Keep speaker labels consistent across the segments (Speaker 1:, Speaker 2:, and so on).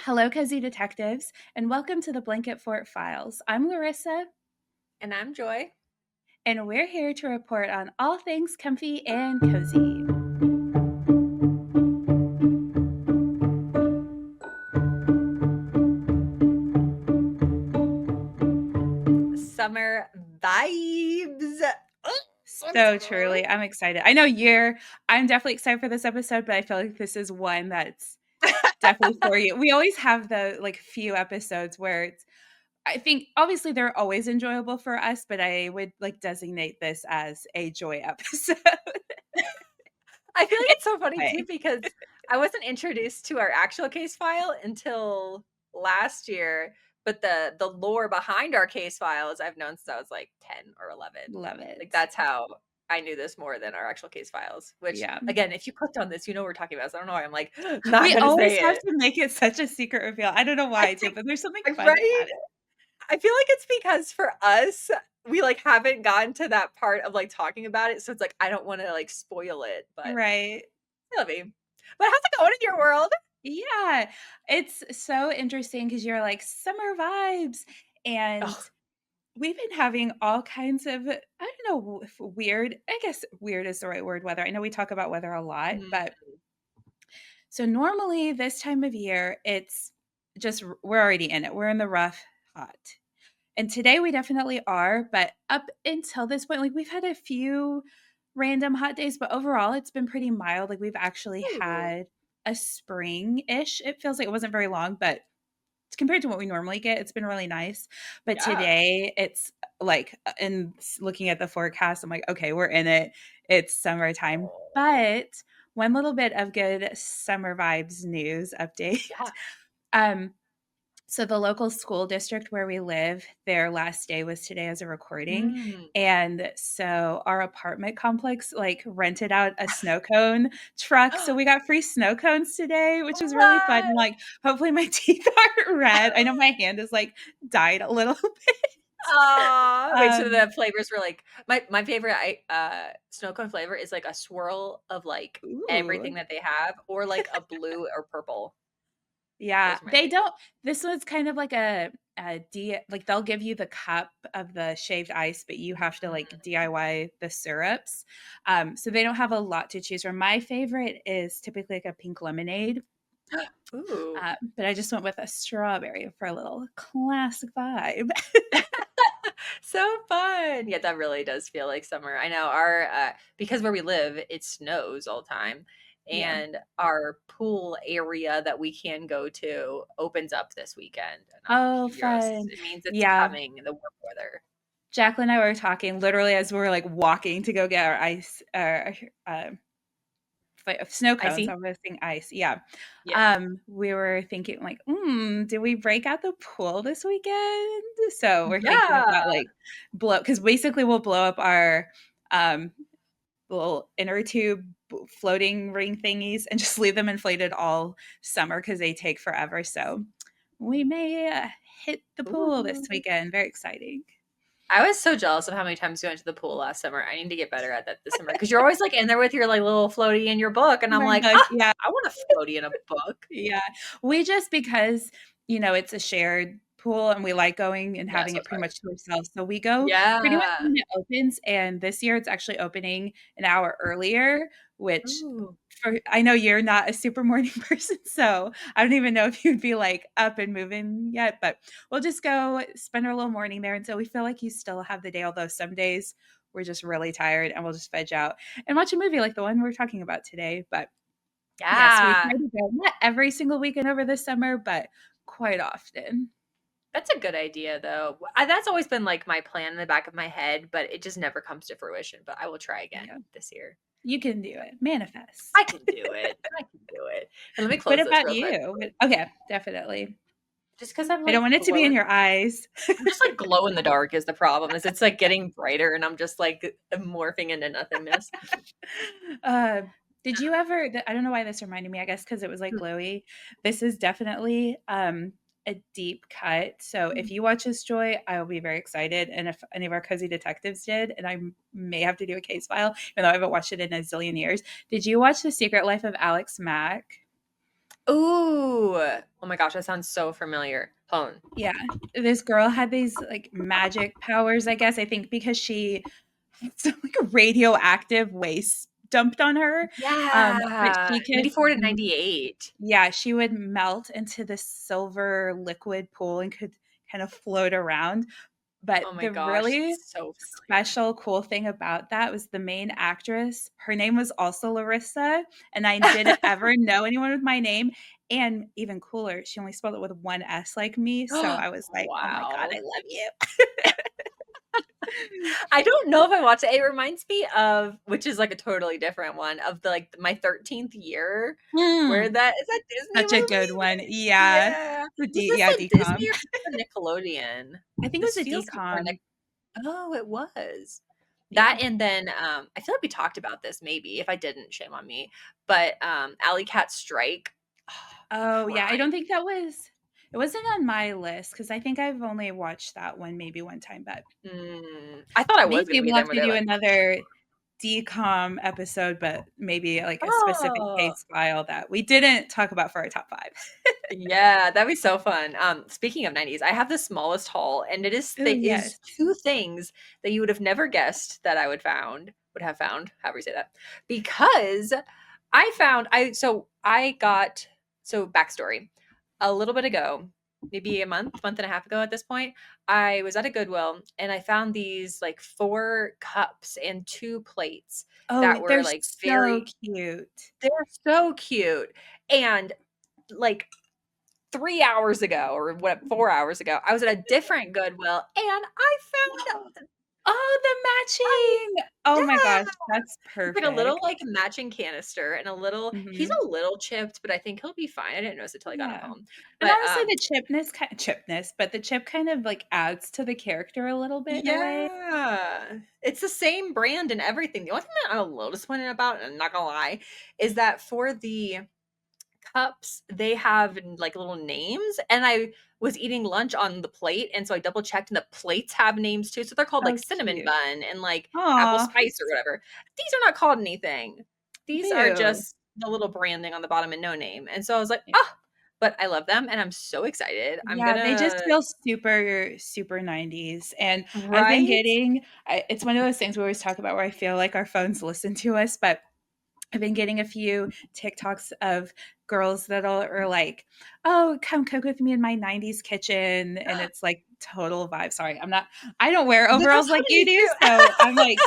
Speaker 1: Hello, Cozy Detectives, and welcome to the Blanket Fort Files. I'm Larissa,
Speaker 2: And I'm Joy.
Speaker 1: and we're here to report on all things comfy and cozy.
Speaker 2: Summer vibes. Oh, so
Speaker 1: So
Speaker 2: excited.
Speaker 1: truly, I'm excited. I'm definitely excited for this episode, but I feel like this is one that's definitely for you. We always have the few episodes where I think obviously they're always enjoyable for us, but I would designate this as a joy episode.
Speaker 2: I feel like it's so funny too
Speaker 1: Anyway.
Speaker 2: because I wasn't introduced to our actual case file until last year, but the lore behind our case files I've known since I was like 10 or 11.
Speaker 1: Love
Speaker 2: Like
Speaker 1: it.
Speaker 2: that's how I knew this more than our actual case files, which
Speaker 1: Yeah.
Speaker 2: again, if you clicked on this, you know what we're talking about. So I don't know why I'm like not
Speaker 1: We
Speaker 2: gonna
Speaker 1: always
Speaker 2: say
Speaker 1: have
Speaker 2: it.
Speaker 1: to make it such a secret reveal. I don't know
Speaker 2: I
Speaker 1: why too,
Speaker 2: think
Speaker 1: but there's something fun
Speaker 2: right?
Speaker 1: about it.
Speaker 2: I feel like it's because for us, we, haven't gotten to that part of, talking about it, so it's like, I don't wanna, spoil it, but
Speaker 1: Right.
Speaker 2: I love you. But how's it going in your world?
Speaker 1: Yeah. It's so interesting because you're like summer vibes. And
Speaker 2: Oh,
Speaker 1: we've been having all kinds of, I don't know if weird, I guess weird is the right word, weather. I know we talk about weather a lot,
Speaker 2: mm,
Speaker 1: but so normally this time of year, it's just, we're already in it. We're in the rough hot. And today we definitely are, but up until this point, we've had a few random hot days, but overall it's been pretty mild. We've actually
Speaker 2: ooh,
Speaker 1: had a spring-ish. It feels like it wasn't very long, but compared to what we normally get, it's been really nice. But
Speaker 2: yeah.
Speaker 1: today it's and looking at the forecast, I'm like, okay, we're in it. It's summertime.
Speaker 2: Oh,
Speaker 1: But one little bit of good summer vibes news update.
Speaker 2: yeah.
Speaker 1: Um, so the local school district where we live, their last day was today as a recording.
Speaker 2: Mm.
Speaker 1: And so our apartment complex rented out a snow cone truck. So we got free snow cones today, which is really fun. And
Speaker 2: What?
Speaker 1: hopefully my teeth aren't red. I know my hand is dyed a little bit.
Speaker 2: Aw, wait, so
Speaker 1: Um
Speaker 2: the flavors were, my favorite snow cone flavor is, a swirl of,
Speaker 1: ooh.
Speaker 2: everything that they have or, a blue or purple.
Speaker 1: Yeah,
Speaker 2: Those are my
Speaker 1: they
Speaker 2: favorite.
Speaker 1: don't this one's kind of like a D they'll give you the cup of the shaved ice, but you have to DIY the syrups. So they don't have a lot to choose from. My favorite is typically a pink lemonade,
Speaker 2: Ooh.
Speaker 1: but I just went with a strawberry for a little classic vibe.
Speaker 2: So fun. Yeah, that really does feel like summer. I know our because where we live, it snows all the time.
Speaker 1: Yeah.
Speaker 2: And our pool area that we can go to opens up this weekend. And I'm like,
Speaker 1: Oh,
Speaker 2: yes,
Speaker 1: fun.
Speaker 2: it means it's
Speaker 1: Yeah.
Speaker 2: coming in the warm weather.
Speaker 1: Jacqueline and I were talking literally as we were walking to go get our ice, snow
Speaker 2: I
Speaker 1: cones.
Speaker 2: see.
Speaker 1: I was saying ice. Yeah.
Speaker 2: Yeah.
Speaker 1: We were thinking do we break out the pool this weekend? So we're thinking
Speaker 2: Yeah.
Speaker 1: about blow because basically we'll blow up our um little inner tube floating ring thingies and just leave them inflated all summer because they take forever. So we may hit the pool this
Speaker 2: Ooh.
Speaker 1: weekend. Very exciting.
Speaker 2: I was so jealous of how many times you went to the pool last summer. I need to get better at that this summer because you're always in there with your little floaty in your book, and I'm
Speaker 1: My
Speaker 2: like,
Speaker 1: book,
Speaker 2: ah,
Speaker 1: yeah.
Speaker 2: I want a floaty in a book.
Speaker 1: Yeah. We just because, it's a shared pool and we like going and
Speaker 2: Yeah,
Speaker 1: having
Speaker 2: so
Speaker 1: it pretty
Speaker 2: smart.
Speaker 1: much to ourselves. So we go pretty much
Speaker 2: Yeah.
Speaker 1: when it opens, and this year it's actually opening an hour earlier, which
Speaker 2: Ooh.
Speaker 1: for I know you're not a super morning person, so I don't even know if you'd be up and moving yet, but we'll just go spend our little morning there until we feel like you still have the day, although some days we're just really tired and we'll just veg out and watch a movie like the one we're talking about today. But yes, we try
Speaker 2: Yeah.
Speaker 1: to go not every single weekend over the summer, but quite often.
Speaker 2: That's a good idea, though. That's always been my plan in the back of my head, but it just never comes to fruition. But I will try
Speaker 1: Yeah,
Speaker 2: again this year.
Speaker 1: you can do it.
Speaker 2: I
Speaker 1: Manifest.
Speaker 2: can do it. I can do it. And let me
Speaker 1: What
Speaker 2: close this
Speaker 1: about
Speaker 2: real quick.
Speaker 1: you? Okay, definitely.
Speaker 2: Just because I'm
Speaker 1: I don't want it to be in
Speaker 2: glowing.
Speaker 1: your eyes.
Speaker 2: I'm just glow in the dark is the problem. Is it's getting brighter and I'm just morphing into nothingness.
Speaker 1: Uh, did you ever I don't know why this reminded me, I guess because it was glowy. This is definitely, a deep cut, so if you watch this, Joy, I will be very excited, and if any of our cozy detectives did, and I may have to do a case file, even though I haven't watched it in a zillion years. Did you watch The Secret Life of Alex Mack?
Speaker 2: Ooh. Oh my gosh, that sounds so familiar. Hold on.
Speaker 1: Yeah. This girl had these, like, magic powers, I guess, I think because she had some, like, radioactive waste dumped on her, but
Speaker 2: Yeah,
Speaker 1: she could
Speaker 2: 94 to
Speaker 1: m
Speaker 2: 98.
Speaker 1: yeah, she would melt into this silver liquid pool and could kind of float around. But
Speaker 2: Oh my
Speaker 1: the
Speaker 2: gosh,
Speaker 1: really
Speaker 2: that's so familiar.
Speaker 1: special, cool thing about that was the main actress, her name was also Larissa, and I didn't ever know anyone with my name, and even cooler, she only spelled it with 1 S like me, so I was like, "Oh my god, I
Speaker 2: Wow.
Speaker 1: love you."
Speaker 2: I don't know if I watched it. It reminds me of, which is like a totally different one, of the like my 13th year, where
Speaker 1: Mm,
Speaker 2: that is that Disney
Speaker 1: such a good
Speaker 2: movie?
Speaker 1: one. Yeah.
Speaker 2: Yeah.
Speaker 1: The
Speaker 2: Was
Speaker 1: D
Speaker 2: this
Speaker 1: yeah,
Speaker 2: like Disney
Speaker 1: DCOM.
Speaker 2: or was this a Nickelodeon?
Speaker 1: I think it was
Speaker 2: This
Speaker 1: a
Speaker 2: feels more
Speaker 1: DCOM.
Speaker 2: oh, it was.
Speaker 1: Yeah.
Speaker 2: That and then, I feel like we talked about this maybe, if I didn't, shame on me, but, Alley Cat Strike,
Speaker 1: Oh, yeah, I
Speaker 2: prime.
Speaker 1: don't think that was it wasn't on my list because I think I've only watched that one maybe one time, but
Speaker 2: I thought I was
Speaker 1: maybe
Speaker 2: gonna be
Speaker 1: we'll
Speaker 2: there
Speaker 1: have
Speaker 2: where
Speaker 1: to
Speaker 2: they're
Speaker 1: do
Speaker 2: like,
Speaker 1: another DCOM episode, but maybe, like, a specific
Speaker 2: "Oh."
Speaker 1: case file that we didn't talk about for our top 5.
Speaker 2: Yeah, that'd be so fun. Speaking of 90s, I have the smallest haul, and it
Speaker 1: Ooh,
Speaker 2: is
Speaker 1: yes.
Speaker 2: 2 things that you would have never guessed that I would have found, however you say that, because I got so backstory. A little bit ago, maybe a month and a half ago at this point, I was at a Goodwill and I found these like 4 cups and 2 plates
Speaker 1: Oh,
Speaker 2: that were
Speaker 1: they're
Speaker 2: like
Speaker 1: so
Speaker 2: very
Speaker 1: cute.
Speaker 2: they're so cute. And like 3 hours ago or what 4 hours ago, I was at a different Goodwill and I found
Speaker 1: Oh, the
Speaker 2: I
Speaker 1: matching! Oh my
Speaker 2: yeah,
Speaker 1: gosh, that's
Speaker 2: it's like a little,
Speaker 1: perfect.
Speaker 2: like, matching canister and he's
Speaker 1: Mhm.
Speaker 2: a little chipped, but I think he'll be fine. I didn't notice it till I got him
Speaker 1: Yeah.
Speaker 2: home.
Speaker 1: And
Speaker 2: But,
Speaker 1: honestly, the chipness, but the chip kind of, like, adds to the character a little bit in a way.
Speaker 2: yeah, it's the same brand and everything. The only thing that I'm a little disappointed about, and I'm not gonna lie, is that for the cups, they have, like, little names, and I was eating lunch on the plate, and so I double checked, and the plates have names too, so they're called, like,
Speaker 1: Oh,
Speaker 2: cinnamon
Speaker 1: cute.
Speaker 2: bun and, like, apple
Speaker 1: Aw,
Speaker 2: spice or whatever. These are not called anything. These are
Speaker 1: boo.
Speaker 2: just the little branding on the bottom and no name, and so I was like, "Ah!" But I love them, and I'm so excited. I'm
Speaker 1: Yeah, they just
Speaker 2: gonna
Speaker 1: feel super, super 90s, and I've been
Speaker 2: right?
Speaker 1: getting it's one of those things we always talk about where I feel like our phones listen to us, but I've been getting a few TikToks of girls that'll are like, "Oh, come cook with me in my 90s kitchen," and it's like total vibe. Sorry, I don't wear
Speaker 2: That's
Speaker 1: overalls like
Speaker 2: funny
Speaker 1: you do,
Speaker 2: too.
Speaker 1: so I'm, like,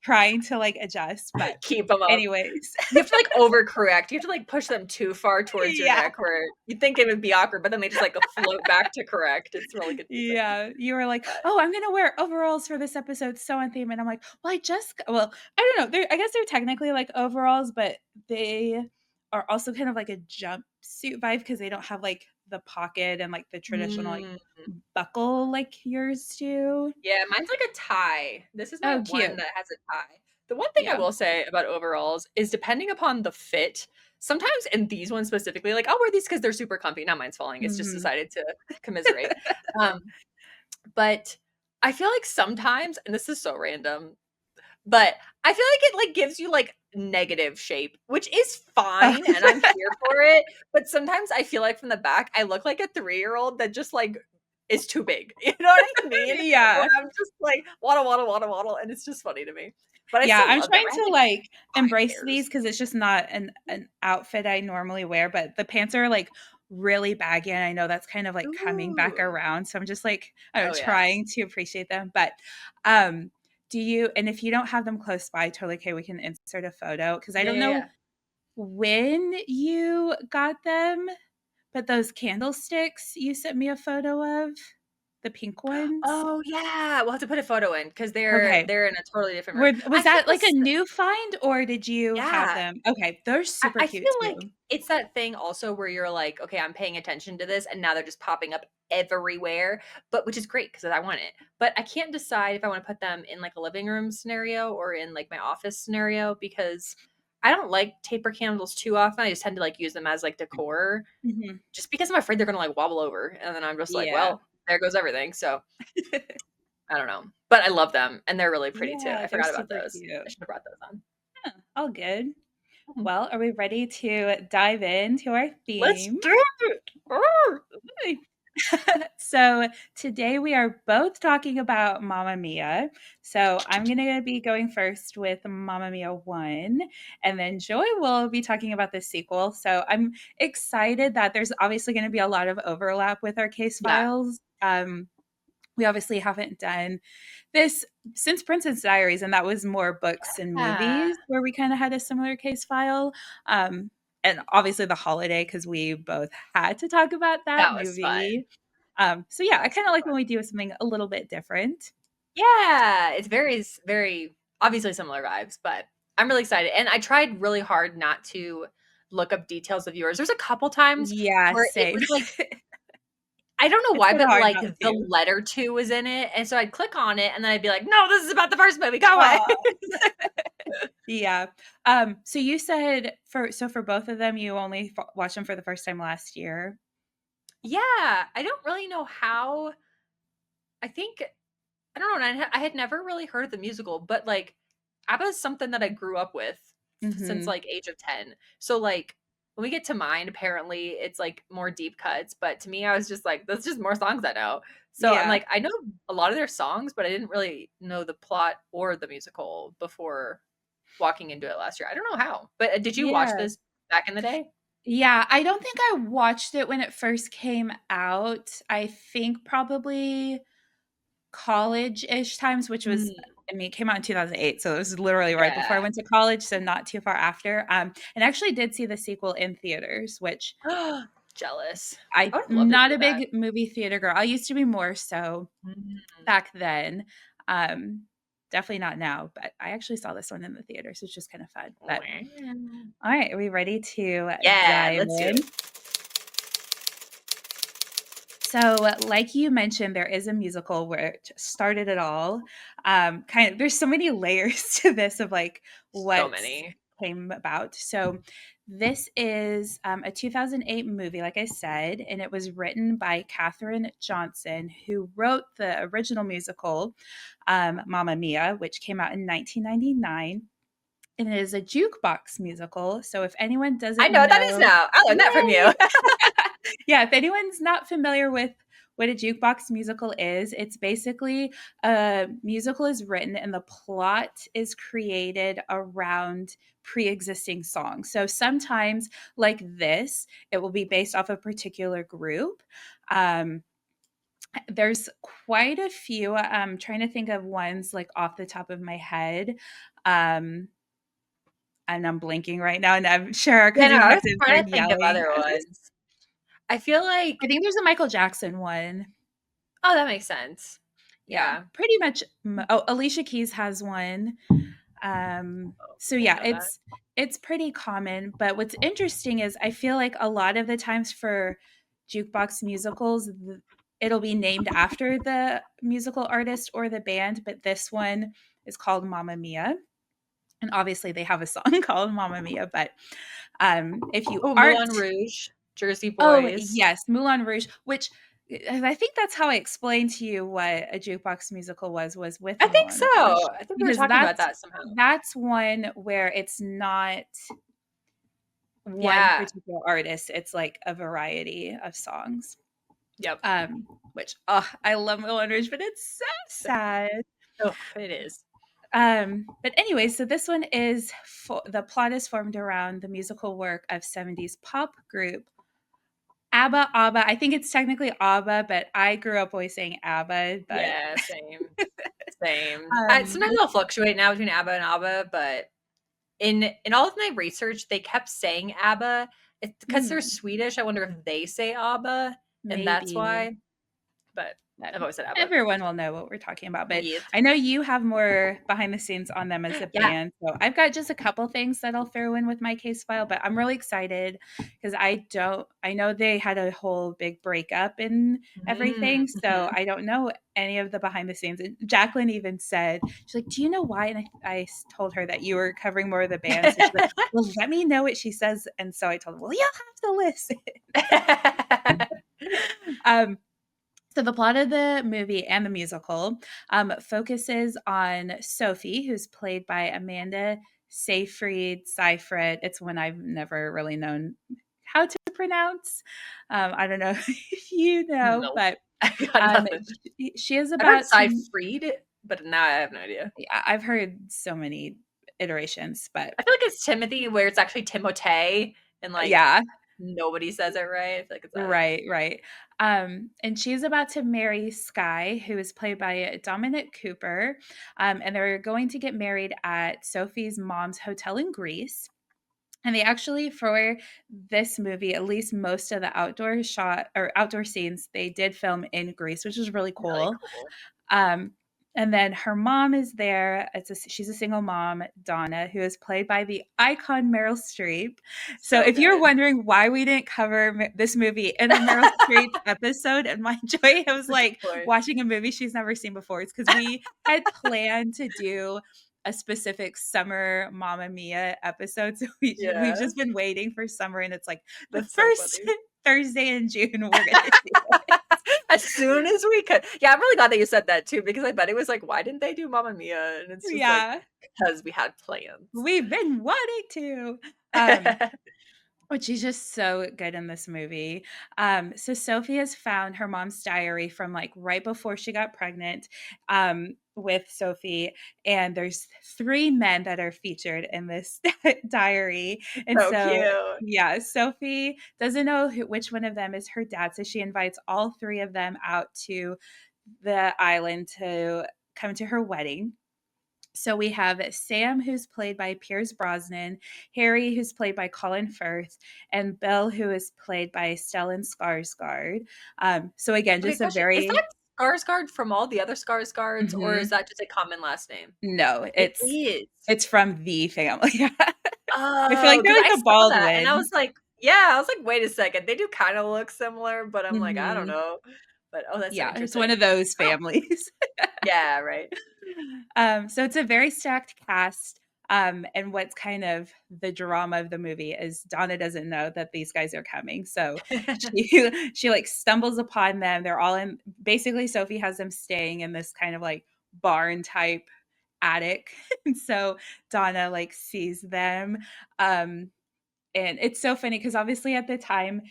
Speaker 1: trying to, like, adjust, but
Speaker 2: Keep them up.
Speaker 1: anyways.
Speaker 2: You have to, like, overcorrect. You have to, like, push them too far towards your
Speaker 1: Yeah.
Speaker 2: neck where you think it would be awkward, but then they just, like, float back to correct. It's really confusing.
Speaker 1: Yeah, you were like,
Speaker 2: But
Speaker 1: "Oh, I'm gonna wear overalls for this episode, so on theme," and I'm like, "Well, I don't know, I guess they're technically like overalls, but they are also kind of like a jumpsuit vibe because they don't have, like, the pocket and, like, the traditional, like,
Speaker 2: mm,
Speaker 1: buckle like yours do."
Speaker 2: yeah, mine's like a tie. This is my
Speaker 1: Oh,
Speaker 2: one
Speaker 1: cute.
Speaker 2: that has a tie. The one thing I
Speaker 1: Yeah.
Speaker 2: will say about overalls is depending upon the fit, sometimes in these ones specifically, like, I'll wear these because 'cause they're super comfy, not mine's falling, it's just
Speaker 1: Mhm.
Speaker 2: decided to commiserate. Um, but I feel like sometimes, and this is so random, but I feel like it, like, gives you, like, negative shape, which is
Speaker 1: Oh,
Speaker 2: fine, and I'm here for it, but sometimes I feel like from the back, I look like a three-year-old that just, like, is too big, you know what I mean? Where
Speaker 1: yeah.
Speaker 2: I'm just like, "Waddle, waddle, waddle, waddle," and it's just funny to me, but I
Speaker 1: Yeah,
Speaker 2: still
Speaker 1: I'm
Speaker 2: love them.
Speaker 1: trying
Speaker 2: I have,
Speaker 1: to,
Speaker 2: like,
Speaker 1: like,
Speaker 2: 5
Speaker 1: embrace these
Speaker 2: pairs.
Speaker 1: because it's just not an outfit I normally wear, but the pants are, like, really baggy, and I know that's kind of, like, coming back
Speaker 2: Ooh.
Speaker 1: around, so I'm just, like, I don't know,
Speaker 2: Oh, yeah.
Speaker 1: trying to appreciate them, but, um, do you and if you don't have them close by, totally okay, we can insert a photo because I
Speaker 2: Yeah,
Speaker 1: don't
Speaker 2: yeah,
Speaker 1: know
Speaker 2: yeah.
Speaker 1: when you got them, but those candlesticks you sent me a photo of, the pink ones?
Speaker 2: Oh, yeah, we'll have to put a photo in because
Speaker 1: Okay.
Speaker 2: they're in a totally different room.
Speaker 1: Were
Speaker 2: I
Speaker 1: was
Speaker 2: feel
Speaker 1: that, like, a
Speaker 2: this
Speaker 1: new find, or did you have
Speaker 2: yeah.
Speaker 1: them okay, they're super
Speaker 2: I
Speaker 1: cute
Speaker 2: feel like
Speaker 1: too.
Speaker 2: it's that thing also where you're like, "Okay, I'm paying attention to this," and now they're just popping up everywhere, but which is great because I want it. But I can't decide if I wanna put them in, like, a living room scenario or in, like, my office scenario because I don't like taper candles too often, I just tend to, like, use them as, like, decor
Speaker 1: Mhm.
Speaker 2: just because I'm afraid they're gonna, like, wobble over, and then I'm just like,
Speaker 1: Yeah.
Speaker 2: "Well, there goes everything," so I don't know. But I love them, and they're really pretty too.
Speaker 1: Yeah,
Speaker 2: I
Speaker 1: they're
Speaker 2: forgot about
Speaker 1: super
Speaker 2: those. I
Speaker 1: cute.
Speaker 2: should have brought those on.
Speaker 1: Yeah, all good. Well, are we ready to dive into our
Speaker 2: Let's
Speaker 1: theme?
Speaker 2: do it. Arr!
Speaker 1: So, today we are both talking about Mamma Mia. So, I'm going to be going first with Mamma Mia 1, and then Joy will be talking about the sequel. So, I'm excited that there's obviously going to be a lot of overlap with our case
Speaker 2: Yeah.
Speaker 1: files. We obviously haven't done this since Princess Diaries, and that was more books and
Speaker 2: Ah,
Speaker 1: movies where we kind of had a similar case file. Um, and obviously the holiday because we both had to talk about that
Speaker 2: that was fun.
Speaker 1: movie. So yeah, I kind of like when we do something a little bit different.
Speaker 2: Yeah, it's very obviously similar vibes, but I'm really excited. And I tried really hard not to look up details of yours. There's a couple times
Speaker 1: Yeah,
Speaker 2: where it
Speaker 1: same.
Speaker 2: was like I don't know
Speaker 1: It's
Speaker 2: why,
Speaker 1: kind of
Speaker 2: but
Speaker 1: hard
Speaker 2: like
Speaker 1: not
Speaker 2: the
Speaker 1: to.
Speaker 2: letter 2 was in it, and so I'd click on it, and then I'd be like, "No, this is about the first movie, go away."
Speaker 1: Aw. Yeah. So you said for both of them, you only watched them for the first time last year.
Speaker 2: Yeah, I don't really know how I think I don't know, and I had never really heard of the musical, but, like, ABBA is something that I grew up with since,
Speaker 1: Hmm.
Speaker 2: like, age of 10. So, like, when we get to Mine, apparently, it's, like, more deep cuts, but to me, I was just like, "That's just more songs I know." So, I'm
Speaker 1: Yeah.
Speaker 2: like, I know a lot of their songs, but I didn't really know the plot or the musical before walking into it last year. I don't know how, but, did you watch
Speaker 1: Yeah.
Speaker 2: this back in the day?
Speaker 1: Yeah, I don't think I watched it when it first came out. I think probably college-ish times, which was
Speaker 2: Mm,
Speaker 1: I mean, it came out in 2008, so it was literally right before I
Speaker 2: yeah.
Speaker 1: went to college, so not too far after. And I actually did see the sequel in theaters, which
Speaker 2: Jealous. I
Speaker 1: I'm
Speaker 2: would love to
Speaker 1: not
Speaker 2: see
Speaker 1: a
Speaker 2: that.
Speaker 1: big movie theater girl. I used to be more so
Speaker 2: Mm.
Speaker 1: back then. Um, Definitely not now, but I actually saw this one in the theaters, which is kind of fun. But all right, are we ready to
Speaker 2: Yeah,
Speaker 1: dive
Speaker 2: let's do it.
Speaker 1: in? So, like you mentioned, there is a musical where it started it all. Kind of, there's so many layers to this of like
Speaker 2: So
Speaker 1: what's
Speaker 2: many.
Speaker 1: came about. So, this is a 2008 movie, like I said, and it was written by Katherine Johnson, who wrote the original musical, Mamma Mia, which came out in 1999. And it is a jukebox musical. So, if anyone
Speaker 2: I
Speaker 1: doesn't
Speaker 2: know what that is
Speaker 1: know,
Speaker 2: now. I learned that from you.
Speaker 1: yay! Yeah, if anyone's not familiar with what a jukebox musical is, it's basically a musical is written and the plot is created around pre-existing songs. So sometimes, like this, it will be based off a particular group. Um, there's quite a few. I'm trying to think of ones like off the top of my head. Um, and I'm blinking right now, and I'm sure
Speaker 2: Yeah,
Speaker 1: because
Speaker 2: no,
Speaker 1: you
Speaker 2: I
Speaker 1: have
Speaker 2: was
Speaker 1: to
Speaker 2: trying
Speaker 1: start
Speaker 2: to think of
Speaker 1: yelling.
Speaker 2: other ones. I feel
Speaker 1: I
Speaker 2: like
Speaker 1: think there's a Michael Jackson one.
Speaker 2: oh, that makes sense.
Speaker 1: Yeah,
Speaker 2: Yeah.
Speaker 1: pretty much oh, Alicia Keys has one. So
Speaker 2: Didn't
Speaker 1: yeah,
Speaker 2: know that.
Speaker 1: it's pretty common, but what's interesting is I feel like a lot of the times for jukebox musicals, it'll be named after the musical artist or the band, but this one is called Mamma Mia. And obviously they have a song called Mamma Mia, but if you
Speaker 2: Oh,
Speaker 1: aren't
Speaker 2: Moulin Rouge, Jersey
Speaker 1: oh,
Speaker 2: Boys.
Speaker 1: yes, Moulin Rouge, which I think that's how I explained to you what a jukebox musical was with
Speaker 2: I think
Speaker 1: Moulin
Speaker 2: so.
Speaker 1: Rouge,
Speaker 2: I think we were
Speaker 1: because
Speaker 2: talking about that somehow.
Speaker 1: that's one where it's not one
Speaker 2: Yeah.
Speaker 1: particular artist, it's like a variety of songs.
Speaker 2: Yep.
Speaker 1: Which, oh, I love Moulin Rouge, but it's so sad.
Speaker 2: Oh, it is.
Speaker 1: But anyway, so this one is the plot is formed around the musical work of 70s pop group ABBA. I think it's technically ABBA, but I grew up always saying ABBA. But
Speaker 2: Yeah, same. Same. I
Speaker 1: um,
Speaker 2: sometimes I'll fluctuate now between ABBA and ABBA, but in all of my research, they kept saying ABBA. It's because they're
Speaker 1: hmm,
Speaker 2: Swedish. I wonder if they say ABBA, and that's
Speaker 1: maybe
Speaker 2: why. But
Speaker 1: but
Speaker 2: I've always said ABBA.
Speaker 1: everyone will know what we're talking about. But
Speaker 2: Yes.
Speaker 1: I know you have more behind the scenes on them as a
Speaker 2: Yeah.
Speaker 1: band. So I've got just a couple things that I'll throw in with my case file, but I'm really excited because I know they had a whole big breakup and everything. So
Speaker 2: Mhm.
Speaker 1: I don't know any of the behind the scenes. And Jacqueline even said, she's like, do you know why? And I told her that you were covering more of the band. So she's like, well, let me know what she says. And so I told her, well, you'll have to listen. um, so the plot of the movie and the musical focuses on Sophie, who's played by Amanda Seyfried, Seifried. It's one I've never really known how to pronounce. I don't know if you know,
Speaker 2: No,
Speaker 1: but
Speaker 2: I got
Speaker 1: um,
Speaker 2: nothing.
Speaker 1: she is
Speaker 2: I've heard
Speaker 1: about to.
Speaker 2: Freed, but now I have no idea.
Speaker 1: I've heard so many iterations, but
Speaker 2: I feel like it's Timothy, where it's actually Timotei, and like
Speaker 1: yeah,
Speaker 2: nobody says it right. I feel like it's that.
Speaker 1: right, right. And she's about to marry Sky, who is played by Dominic Cooper. And they're going to get married at Sophie's mom's hotel in Greece. And they actually, for this movie, at least most of the outdoor shot or outdoor scenes, they did film in Greece, which is really
Speaker 2: Really
Speaker 1: cool.
Speaker 2: cool.
Speaker 1: Um, and then her mom is there. She's a single mom, Donna, who is played by the icon Meryl Streep. So
Speaker 2: So
Speaker 1: if you're
Speaker 2: good.
Speaker 1: wondering why we didn't cover this movie in a Meryl Streep episode and my joy, it was
Speaker 2: That's a good
Speaker 1: like
Speaker 2: point.
Speaker 1: watching a movie she's never seen before. It's because we had planned to do a specific summer Mamma Mia episode. So we've
Speaker 2: Yeah,
Speaker 1: just been waiting for summer, and it's like the
Speaker 2: that's so
Speaker 1: first
Speaker 2: funny.
Speaker 1: Thursday in June we're gonna do it.
Speaker 2: As soon as we could. Yeah, I'm really glad that you said that too, because I bet it was like, why didn't they do Mamma Mia? And it's just like
Speaker 1: Yeah.
Speaker 2: because we had plans.
Speaker 1: We've been wanting to. Um, but she's just so good in this movie. So Sophie has found her mom's diary from like right before she got pregnant with Sophie, and there's three men that are featured in this diary. And
Speaker 2: So
Speaker 1: so,
Speaker 2: cute.
Speaker 1: yeah, Sophie doesn't know which one of them is her dad, so she invites all three of them out to the island to come to her wedding. So we have Sam, who's played by Pierce Brosnan, Harry, who's played by Colin Firth, and Bill, who is played by Stellan Skarsgård. So again,
Speaker 2: Okay,
Speaker 1: just a
Speaker 2: question. Is
Speaker 1: very
Speaker 2: that Skarsgård from all the other Skarsgårds, or is
Speaker 1: mhm.
Speaker 2: that just a common last name?
Speaker 1: No,
Speaker 2: It
Speaker 1: it's
Speaker 2: is.
Speaker 1: it's from the family. I feel like
Speaker 2: Oh,
Speaker 1: they're
Speaker 2: because
Speaker 1: like
Speaker 2: I
Speaker 1: a
Speaker 2: saw that and I
Speaker 1: Baldwin.
Speaker 2: was like, yeah, I was like, wait a second, they do kind of look similar, but I'm like, I don't
Speaker 1: Mhm.
Speaker 2: know. But oh, that's so
Speaker 1: Yeah, it's one
Speaker 2: interesting.
Speaker 1: of those
Speaker 2: Oh,
Speaker 1: families.
Speaker 2: yeah, right.
Speaker 1: So it's a very stacked cast. And what's kind of the drama of the movie is Donna doesn't know that these guys are coming. So she like stumbles upon them. They're all in basically Sophie has them staying in this kind of like barn type attic. And so Donna like sees them. Um, and it's so funny because obviously at the time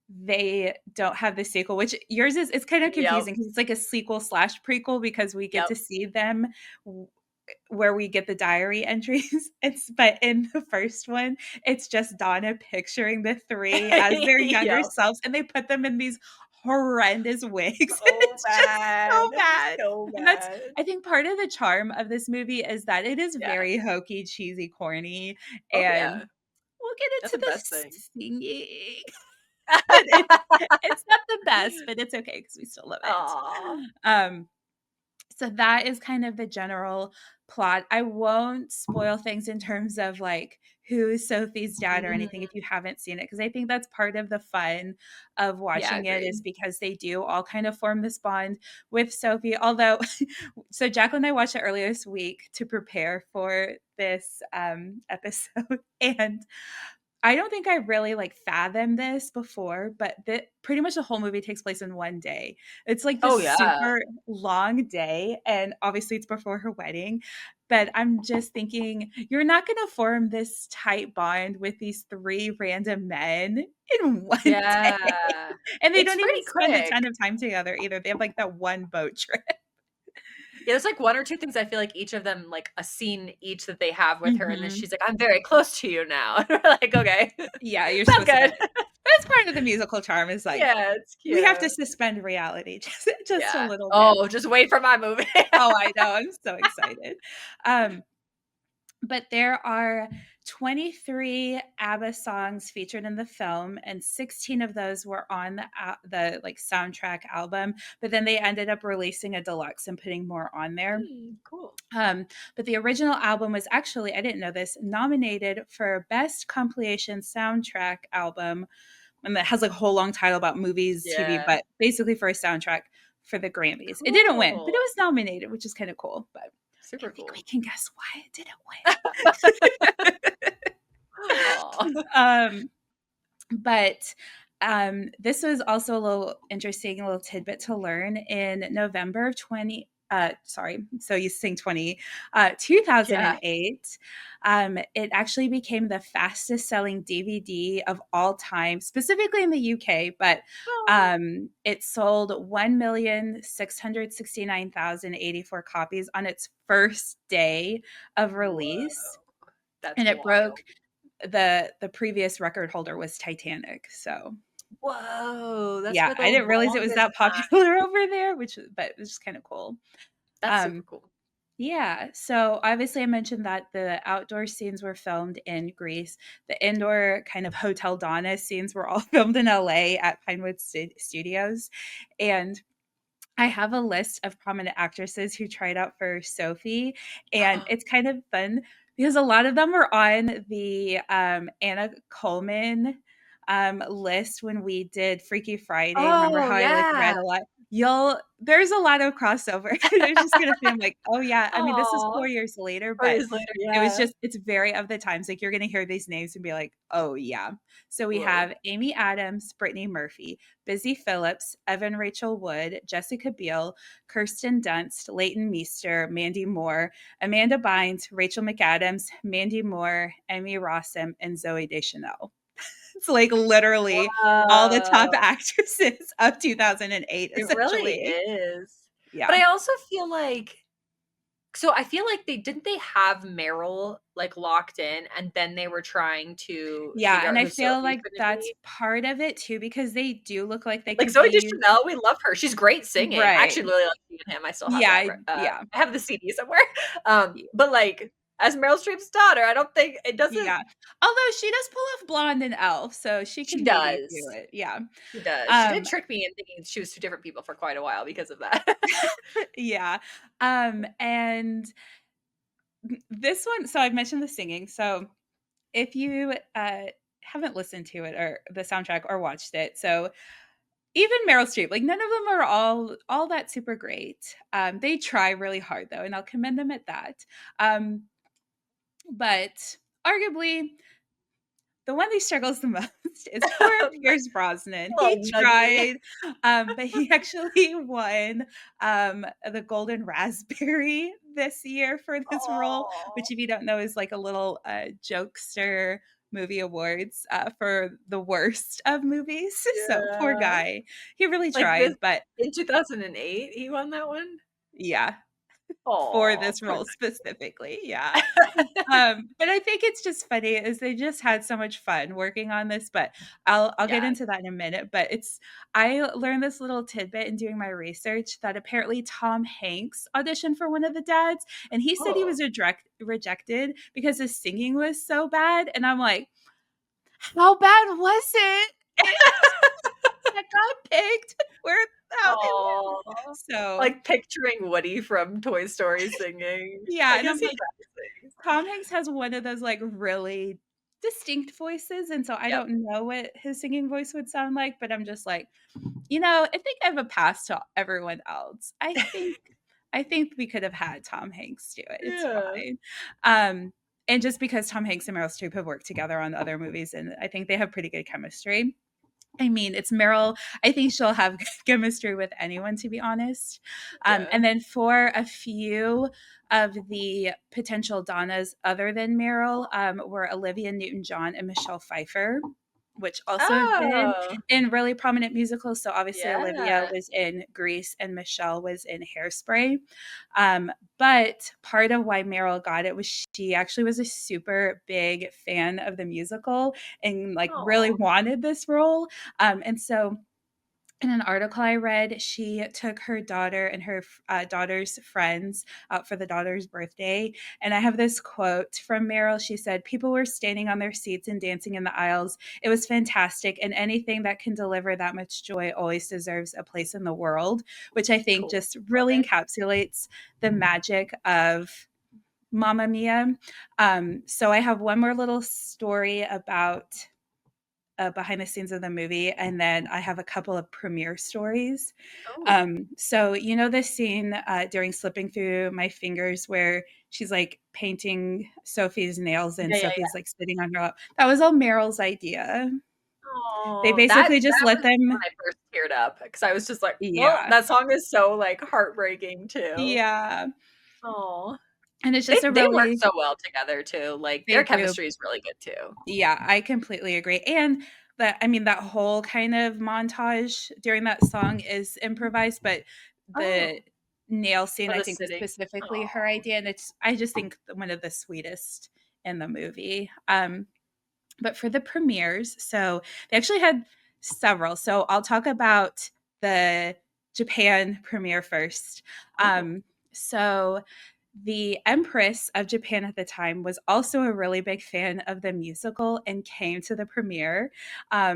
Speaker 1: they don't have the sequel, which yours is it's kind of
Speaker 2: Yep,
Speaker 1: confusing because it's like a sequel slash prequel because we get
Speaker 2: yep.
Speaker 1: to see them where we get the diary entries. It's but in the first one, it's just Donna picturing the three as their younger
Speaker 2: Yep.
Speaker 1: selves, and they put them in these horrendous wigs.
Speaker 2: So
Speaker 1: It's just
Speaker 2: bad.
Speaker 1: so bad.
Speaker 2: So
Speaker 1: And that's
Speaker 2: bad.
Speaker 1: I think part of the charm of this movie is that it is
Speaker 2: Yeah.
Speaker 1: very hokey, cheesy, corny,
Speaker 2: Oh,
Speaker 1: and
Speaker 2: yeah.
Speaker 1: we'll get
Speaker 2: That's
Speaker 1: into
Speaker 2: the
Speaker 1: the
Speaker 2: best thing.
Speaker 1: singing. But it's not the best, but it's okay because we still love it.
Speaker 2: Aw.
Speaker 1: Um, so that is kind of the general plot. I won't spoil things in terms of like who is Sophie's dad or anything
Speaker 2: Mhm.
Speaker 1: if you haven't seen it, because I think that's part of the fun of
Speaker 2: Yeah,
Speaker 1: watching it is
Speaker 2: agreed.
Speaker 1: because they do all kind of form this bond with Sophie. Although, so Jacqueline and I watched it earlier this week to prepare for this episode, and I don't think I really like fathomed this before, but pretty much the whole movie takes place in one day. It's like
Speaker 2: Oh,
Speaker 1: this
Speaker 2: yeah.
Speaker 1: super long day, and obviously it's before her wedding. But I'm just thinking, you're not going to form this tight bond with these three random men in one day.
Speaker 2: Yeah.
Speaker 1: And they
Speaker 2: It's
Speaker 1: don't even
Speaker 2: pretty
Speaker 1: spend a ton
Speaker 2: quick.
Speaker 1: of time together either. They have like that one boat trip.
Speaker 2: Yeah, there's like one or two things I feel like each of them, like a scene each that they have with her, and then
Speaker 1: Mhm.
Speaker 2: she's like, "I'm very close to you now." And we're like, "Okay,
Speaker 1: Yeah, you're
Speaker 2: sounds
Speaker 1: supposed to
Speaker 2: good."
Speaker 1: bet. That's part of the musical charm is like
Speaker 2: Yeah, it's
Speaker 1: we have to
Speaker 2: cute.
Speaker 1: suspend reality just a
Speaker 2: Yeah.
Speaker 1: little bit.
Speaker 2: Oh, just wait for my movie.
Speaker 1: Oh, I know, I'm so excited. Um, but there are 23 ABBA songs featured in the film, and 16 of those were on the like soundtrack album. But then they ended up releasing a deluxe and putting more on there.
Speaker 2: Cool.
Speaker 1: But the original album was actually, I didn't know this, nominated for Best Compilation Soundtrack Album, and that has like a whole long title about movies, TV,
Speaker 2: Yeah.
Speaker 1: but basically for a soundtrack for the Grammys. It didn't win, but it
Speaker 2: Cool.
Speaker 1: was nominated, which is kind of cool. But I
Speaker 2: Super
Speaker 1: think we
Speaker 2: cool.
Speaker 1: can guess why it didn't
Speaker 2: Aw.
Speaker 1: win. But this was also a little interesting, a little tidbit to learn in November of 20. sorry, so you sing 20,
Speaker 2: Yeah.
Speaker 1: 2008, it actually became the fastest selling DVD of all time, specifically in the UK, but
Speaker 2: Oh,
Speaker 1: it sold 1,669,084 copies on its first day of
Speaker 2: whoa.
Speaker 1: release.
Speaker 2: That's
Speaker 1: And it
Speaker 2: wild.
Speaker 1: broke the previous record holder was Titanic. So
Speaker 2: Whoa, that's
Speaker 1: yeah,
Speaker 2: for the
Speaker 1: I didn't realize it was
Speaker 2: longest
Speaker 1: that
Speaker 2: time.
Speaker 1: popular over there, which but it was kind of cool.
Speaker 2: That's super
Speaker 1: Um,
Speaker 2: cool.
Speaker 1: yeah, so obviously I mentioned that the outdoor scenes were filmed in Greece. The indoor kind of hotel Donna scenes were all filmed in LA at Pinewood Studios. And I have a list of prominent actresses who tried out for Sophie, and it's kind of fun because a lot of them were on the Anna Coleman list when we did Freaky Friday. Remember
Speaker 2: Oh,
Speaker 1: how I like read
Speaker 2: yeah.
Speaker 1: a lot? There's a lot of crossover. There's just gonna be I'm like, oh yeah. I mean, this is
Speaker 2: Aw.
Speaker 1: 4 years later,
Speaker 2: 4
Speaker 1: but
Speaker 2: years later,
Speaker 1: it was
Speaker 2: yeah.
Speaker 1: just it's very of the times. Like you're gonna hear these names and be like, oh yeah. So we
Speaker 2: Whoa.
Speaker 1: have Amy Adams, Brittany Murphy, Busy Phillips, Evan Rachel Wood, Jessica Biel, Kirsten Dunst, Leighton Meester, Mandy Moore, Amanda Bynes, Rachel McAdams, Mandy Moore, Emmy Rossum, and Zoe Deschanel. It's like literally all the top
Speaker 2: Whoa.
Speaker 1: actresses of 2008,
Speaker 2: It really
Speaker 1: essentially.
Speaker 2: is. But
Speaker 1: Yeah.
Speaker 2: I also feel like so I feel like they have Meryl, like, locked in, and then they were trying to
Speaker 1: Yeah.
Speaker 2: figure
Speaker 1: And
Speaker 2: out
Speaker 1: I
Speaker 2: who
Speaker 1: feel
Speaker 2: Sophie's
Speaker 1: like
Speaker 2: gonna
Speaker 1: that's
Speaker 2: be.
Speaker 1: part of it too, because they do look like they
Speaker 2: Like,
Speaker 1: could
Speaker 2: Zoe
Speaker 1: be
Speaker 2: Deschanel, we love her. She's great singing. I
Speaker 1: right.
Speaker 2: actually really like seeing him. I still have
Speaker 1: Yeah.
Speaker 2: that
Speaker 1: Yeah.
Speaker 2: I have the CD somewhere. But, like, as Meryl Streep's daughter, I don't think it doesn't
Speaker 1: Yeah. Although she does pull off blonde and elf, so she
Speaker 2: she
Speaker 1: can maybe do
Speaker 2: does.
Speaker 1: it. Yeah.
Speaker 2: She does. She did
Speaker 1: Um,
Speaker 2: trick me in thinking she was 2 different people for quite a while because of that.
Speaker 1: yeah. And this one, so I mentioned the singing. So if you haven't listened to it or the soundtrack or watched it, so even Meryl Streep, like none of them are all that super great. They try really hard though, and I'll commend them at that. But arguably the one who struggles the most is poor Pierce Brosnan.
Speaker 2: Oh,
Speaker 1: He
Speaker 2: Nuggy.
Speaker 1: tried, but he actually won the Golden Raspberry this year for this role,
Speaker 2: Oh,
Speaker 1: which, if you don't know, is like a little jokester movie awards for the worst of movies. So poor
Speaker 2: yeah.
Speaker 1: guy. He really
Speaker 2: Like, this
Speaker 1: tried, but
Speaker 2: in 2008, he won that one?
Speaker 1: yeah, for
Speaker 2: Oh,
Speaker 1: this
Speaker 2: poor
Speaker 1: role specifically. Yeah.
Speaker 2: Nuggy.
Speaker 1: But I think it's just funny is they just had so much fun working on this, but I'll get
Speaker 2: Yeah.
Speaker 1: into that in a minute, but it's I learned this little tidbit in doing my research that apparently Tom Hanks auditioned for one of the dads, and he said he
Speaker 2: Oh.
Speaker 1: was rejected because his singing was so bad, and I'm like, "How bad was it?" That got picked without him.
Speaker 2: Aw.
Speaker 1: So,
Speaker 2: Like, picturing Woody from Toy Story singing.
Speaker 1: yeah,
Speaker 2: I
Speaker 1: and
Speaker 2: guess
Speaker 1: I'm
Speaker 2: he
Speaker 1: like,
Speaker 2: kinda sings.
Speaker 1: Tom Hanks has one of those, like, really distinct voices, and so I
Speaker 2: Yep.
Speaker 1: don't know what his singing voice would sound like, but I'm just like, I think I have a pass to everyone else. I think we could have had Tom Hanks do it. It's
Speaker 2: Yeah.
Speaker 1: fine. Um, and just because Tom Hanks and Meryl Streep have worked together on other movies, and I think they have pretty good chemistry. I mean, it's Meryl. I think she'll have chemistry with anyone, to be honest.
Speaker 2: Yeah.
Speaker 1: And then for a few of the potential Donnas other than Meryl were Olivia Newton-John and Michelle Pfeiffer, which also have been
Speaker 2: Oh,
Speaker 1: in really prominent musicals. So obviously Olivia
Speaker 2: yeah.
Speaker 1: was in Grease and Michelle was in Hairspray. But part of why Meryl got it was she actually was a super big fan of the musical and like really
Speaker 2: Aw.
Speaker 1: wanted this role. And so in an article I read, she took her daughter and her daughter's friends out for the daughter's birthday. And I have this quote from Meryl. She said, "People were standing on their seats and dancing in the aisles. It was fantastic. And anything that can deliver that much joy always deserves a place in the world," which I think
Speaker 2: Cool.
Speaker 1: just
Speaker 2: Love
Speaker 1: really
Speaker 2: it.
Speaker 1: encapsulates the magic of Mamma Mia. So I have one more little story about behind the scenes of the movie, and then I have a couple of premiere stories.
Speaker 2: Oh.
Speaker 1: So this scene during Slipping Through My Fingers where she's like painting Sophie's nails and
Speaker 2: Yeah, yeah,
Speaker 1: Sophie's like sitting on her lap. That was all Meryl's idea. They
Speaker 2: Oh,
Speaker 1: basically just
Speaker 2: that
Speaker 1: let
Speaker 2: was when
Speaker 1: them
Speaker 2: I first teared up because I was just like, "Well,
Speaker 1: yeah.
Speaker 2: that song is so, like, heartbreaking too."
Speaker 1: Yeah,
Speaker 2: Oh,
Speaker 1: and it's
Speaker 2: they
Speaker 1: just a
Speaker 2: they work
Speaker 1: really
Speaker 2: so well together too, like,
Speaker 1: they
Speaker 2: their
Speaker 1: do.
Speaker 2: chemistry is really good too.
Speaker 1: Yeah, I completely agree, and that whole kind of montage during that song is improvised, but the
Speaker 2: Oh.
Speaker 1: nail scene,
Speaker 2: Oh,
Speaker 1: I
Speaker 2: the
Speaker 1: think, was
Speaker 2: sitting.
Speaker 1: specifically her
Speaker 2: Oh,
Speaker 1: idea, and it's I just think one of the sweetest in the movie. But for the premieres, so they actually had several. So I'll talk about the Japan premiere first.
Speaker 2: oh,
Speaker 1: Um, so the Empress of Japan at the time was also a really big fan of the musical and came to the premiere.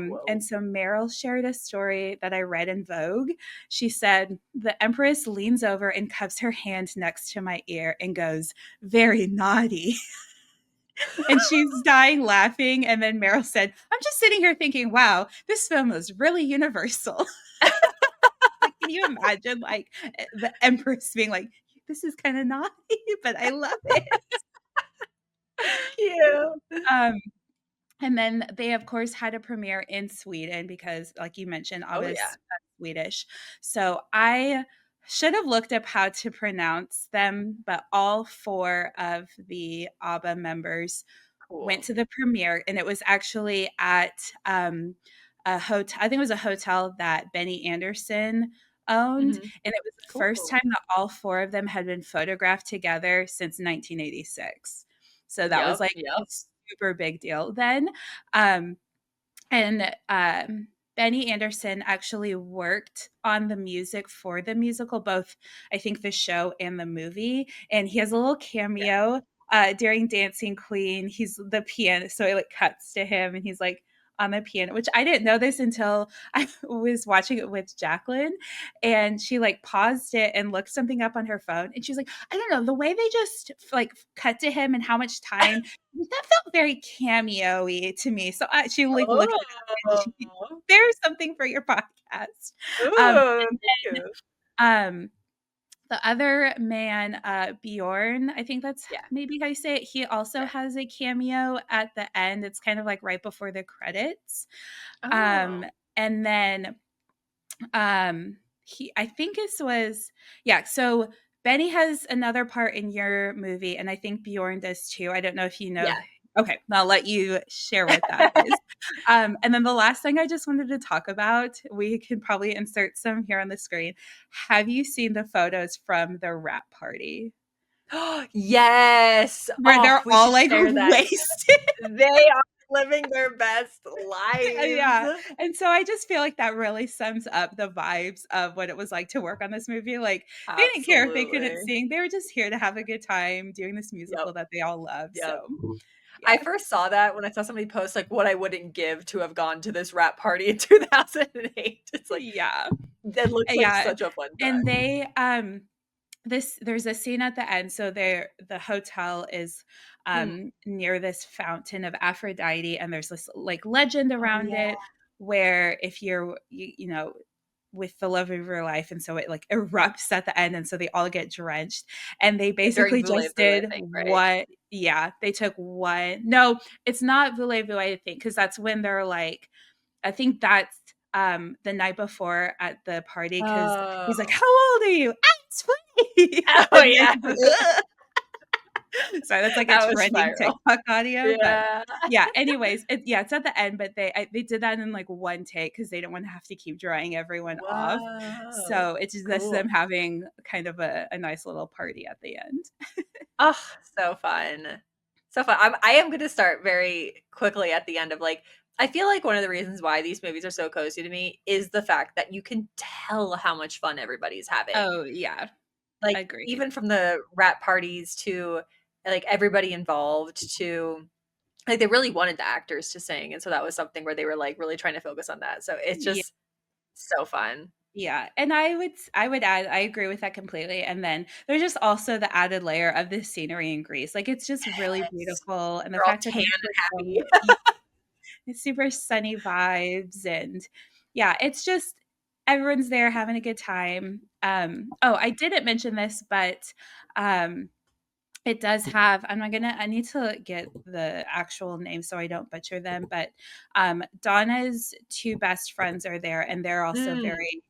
Speaker 2: whoa.
Speaker 1: And so Meryl shared a story that I read in Vogue. She said, "The Empress leans over and cups her hand next to my ear and goes, 'Very naughty.'" And she's dying laughing. And then Meryl said, "I'm just sitting here thinking, wow, this film was really universal." Like, can you imagine, like, the Empress being like, "This is kind of naughty, but I love it."
Speaker 2: Cute.
Speaker 1: Um, and then they, of course, had a premiere in Sweden because, like you mentioned,
Speaker 2: Oh, yeah.
Speaker 1: Abba's Swedish. So I should have looked up how to pronounce them, but all four of the ABBA members went
Speaker 2: Cool.
Speaker 1: to the premiere, and it was actually at a hotel. I think it was a hotel that Benny Anderson owned,
Speaker 2: Mhm.
Speaker 1: and it was the first
Speaker 2: Cool.
Speaker 1: time that all four of them had been photographed together since 1986. So that was
Speaker 2: Yep,
Speaker 1: like a
Speaker 2: yep.
Speaker 1: super big deal then. Um, and Benny Anderson actually worked on the music for the musical, both I think the show and the movie. And he has a little
Speaker 2: Yeah.
Speaker 1: cameo during Dancing Queen. He's the piano, so it like cuts to him, and he's like on the piano, which I didn't know this until I was watching it with Jacqueline, and she like paused it and looked something up on her phone, and she's like, "I don't know, the way they just like cut to him and how much time that felt very cameo-y to me." So she like looked it up and
Speaker 2: Oh.
Speaker 1: there's something for your podcast. Um,
Speaker 2: Ooh, thank you.
Speaker 1: um, the other man, Bjorn, I think that's
Speaker 2: Yeah,
Speaker 1: maybe how you say it. He also
Speaker 2: yeah.
Speaker 1: has a cameo at the end. It's kind of like right before the credits. Um,
Speaker 2: Oh,
Speaker 1: and then he I think this was yeah, so Benny has another part in your movie, and I think Bjorn does too. I don't know if you know.
Speaker 2: yeah.
Speaker 1: Okay, I'll let you share what that is. And then the last thing I just wanted to talk about, we can probably insert some here on the screen. Have you seen the photos from the wrap party
Speaker 2: Yes!
Speaker 1: where
Speaker 2: Oh,
Speaker 1: they're
Speaker 2: we
Speaker 1: all
Speaker 2: should
Speaker 1: like
Speaker 2: share that.
Speaker 1: wasted?
Speaker 2: They are living their best lives.
Speaker 1: Yeah. And so I just feel like that really sums up the vibes of what it was like to work on this movie. Like, they didn't care if they couldn't
Speaker 2: Absolutely.
Speaker 1: sing. They were just here to have a good time doing this
Speaker 2: Yep,
Speaker 1: musical that they all love.
Speaker 2: yep.
Speaker 1: So,
Speaker 2: I
Speaker 1: yeah.
Speaker 2: first saw that when I saw somebody post, like, what I wouldn't give to have gone to this rap party in 2008. It's like,
Speaker 1: Yeah.
Speaker 2: that looks like
Speaker 1: Yeah.
Speaker 2: such a fun
Speaker 1: And
Speaker 2: time.
Speaker 1: there's a scene at the end. So the hotel is
Speaker 2: Mhm.
Speaker 1: near this fountain of Aphrodite, and there's this like legend
Speaker 2: Oh,
Speaker 1: around
Speaker 2: yeah.
Speaker 1: it where if you know with the love of your life, and so it like erupts at the end, and so they all get drenched, and they
Speaker 2: Yeah, during
Speaker 1: basically just
Speaker 2: Voulez-Vous, I
Speaker 1: did
Speaker 2: think, right?
Speaker 1: what yeah, they took one no, it's not voulez-vous, I think, because that's when they're like I think that's the night before at the party because he's like,
Speaker 2: Oh.
Speaker 1: "How old are you?" "I'm 20."
Speaker 2: Oh,
Speaker 1: And then
Speaker 2: yeah.
Speaker 1: she's like, "Ugh." Sorry, that's like a
Speaker 2: That was
Speaker 1: trending
Speaker 2: spiral.
Speaker 1: TikTok audio, but
Speaker 2: Yeah.
Speaker 1: yeah, anyways, it's at the end, but they did that in, like, one take because they didn't wanna have to keep drying everyone off.
Speaker 2: Wow.
Speaker 1: So, it's just them
Speaker 2: Cool.
Speaker 1: having kind of a nice little party at the end.
Speaker 2: Oh, so fun. So fun. I am gonna start very quickly at the end of, like, I feel like one of the reasons why these movies are so cozy to me is the fact that you can tell how much fun everybody's having.
Speaker 1: Oh, yeah,
Speaker 2: Like,
Speaker 1: agreed.
Speaker 2: even from the wrap parties to, like, everybody involved to like, they really wanted the actors to sing, and so that was something where they were, like, really trying to focus on that, so it's
Speaker 1: Yeah.
Speaker 2: just so fun.
Speaker 1: Yeah, and I would add I agree with that completely, and then there's just also the added layer of the scenery in Greece, like, it's just really
Speaker 2: Yes.
Speaker 1: beautiful, and the
Speaker 2: They're all
Speaker 1: fact that
Speaker 2: tan
Speaker 1: they're
Speaker 2: and
Speaker 1: so
Speaker 2: happy.
Speaker 1: it's super sunny vibes, and yeah, it's just everyone's there having a good time. Oh, I didn't mention this, but, um It does have I need to get the actual name so I don't butcher them, but, Donna's 2 best friends are there, and they're also
Speaker 2: Mm.
Speaker 1: very,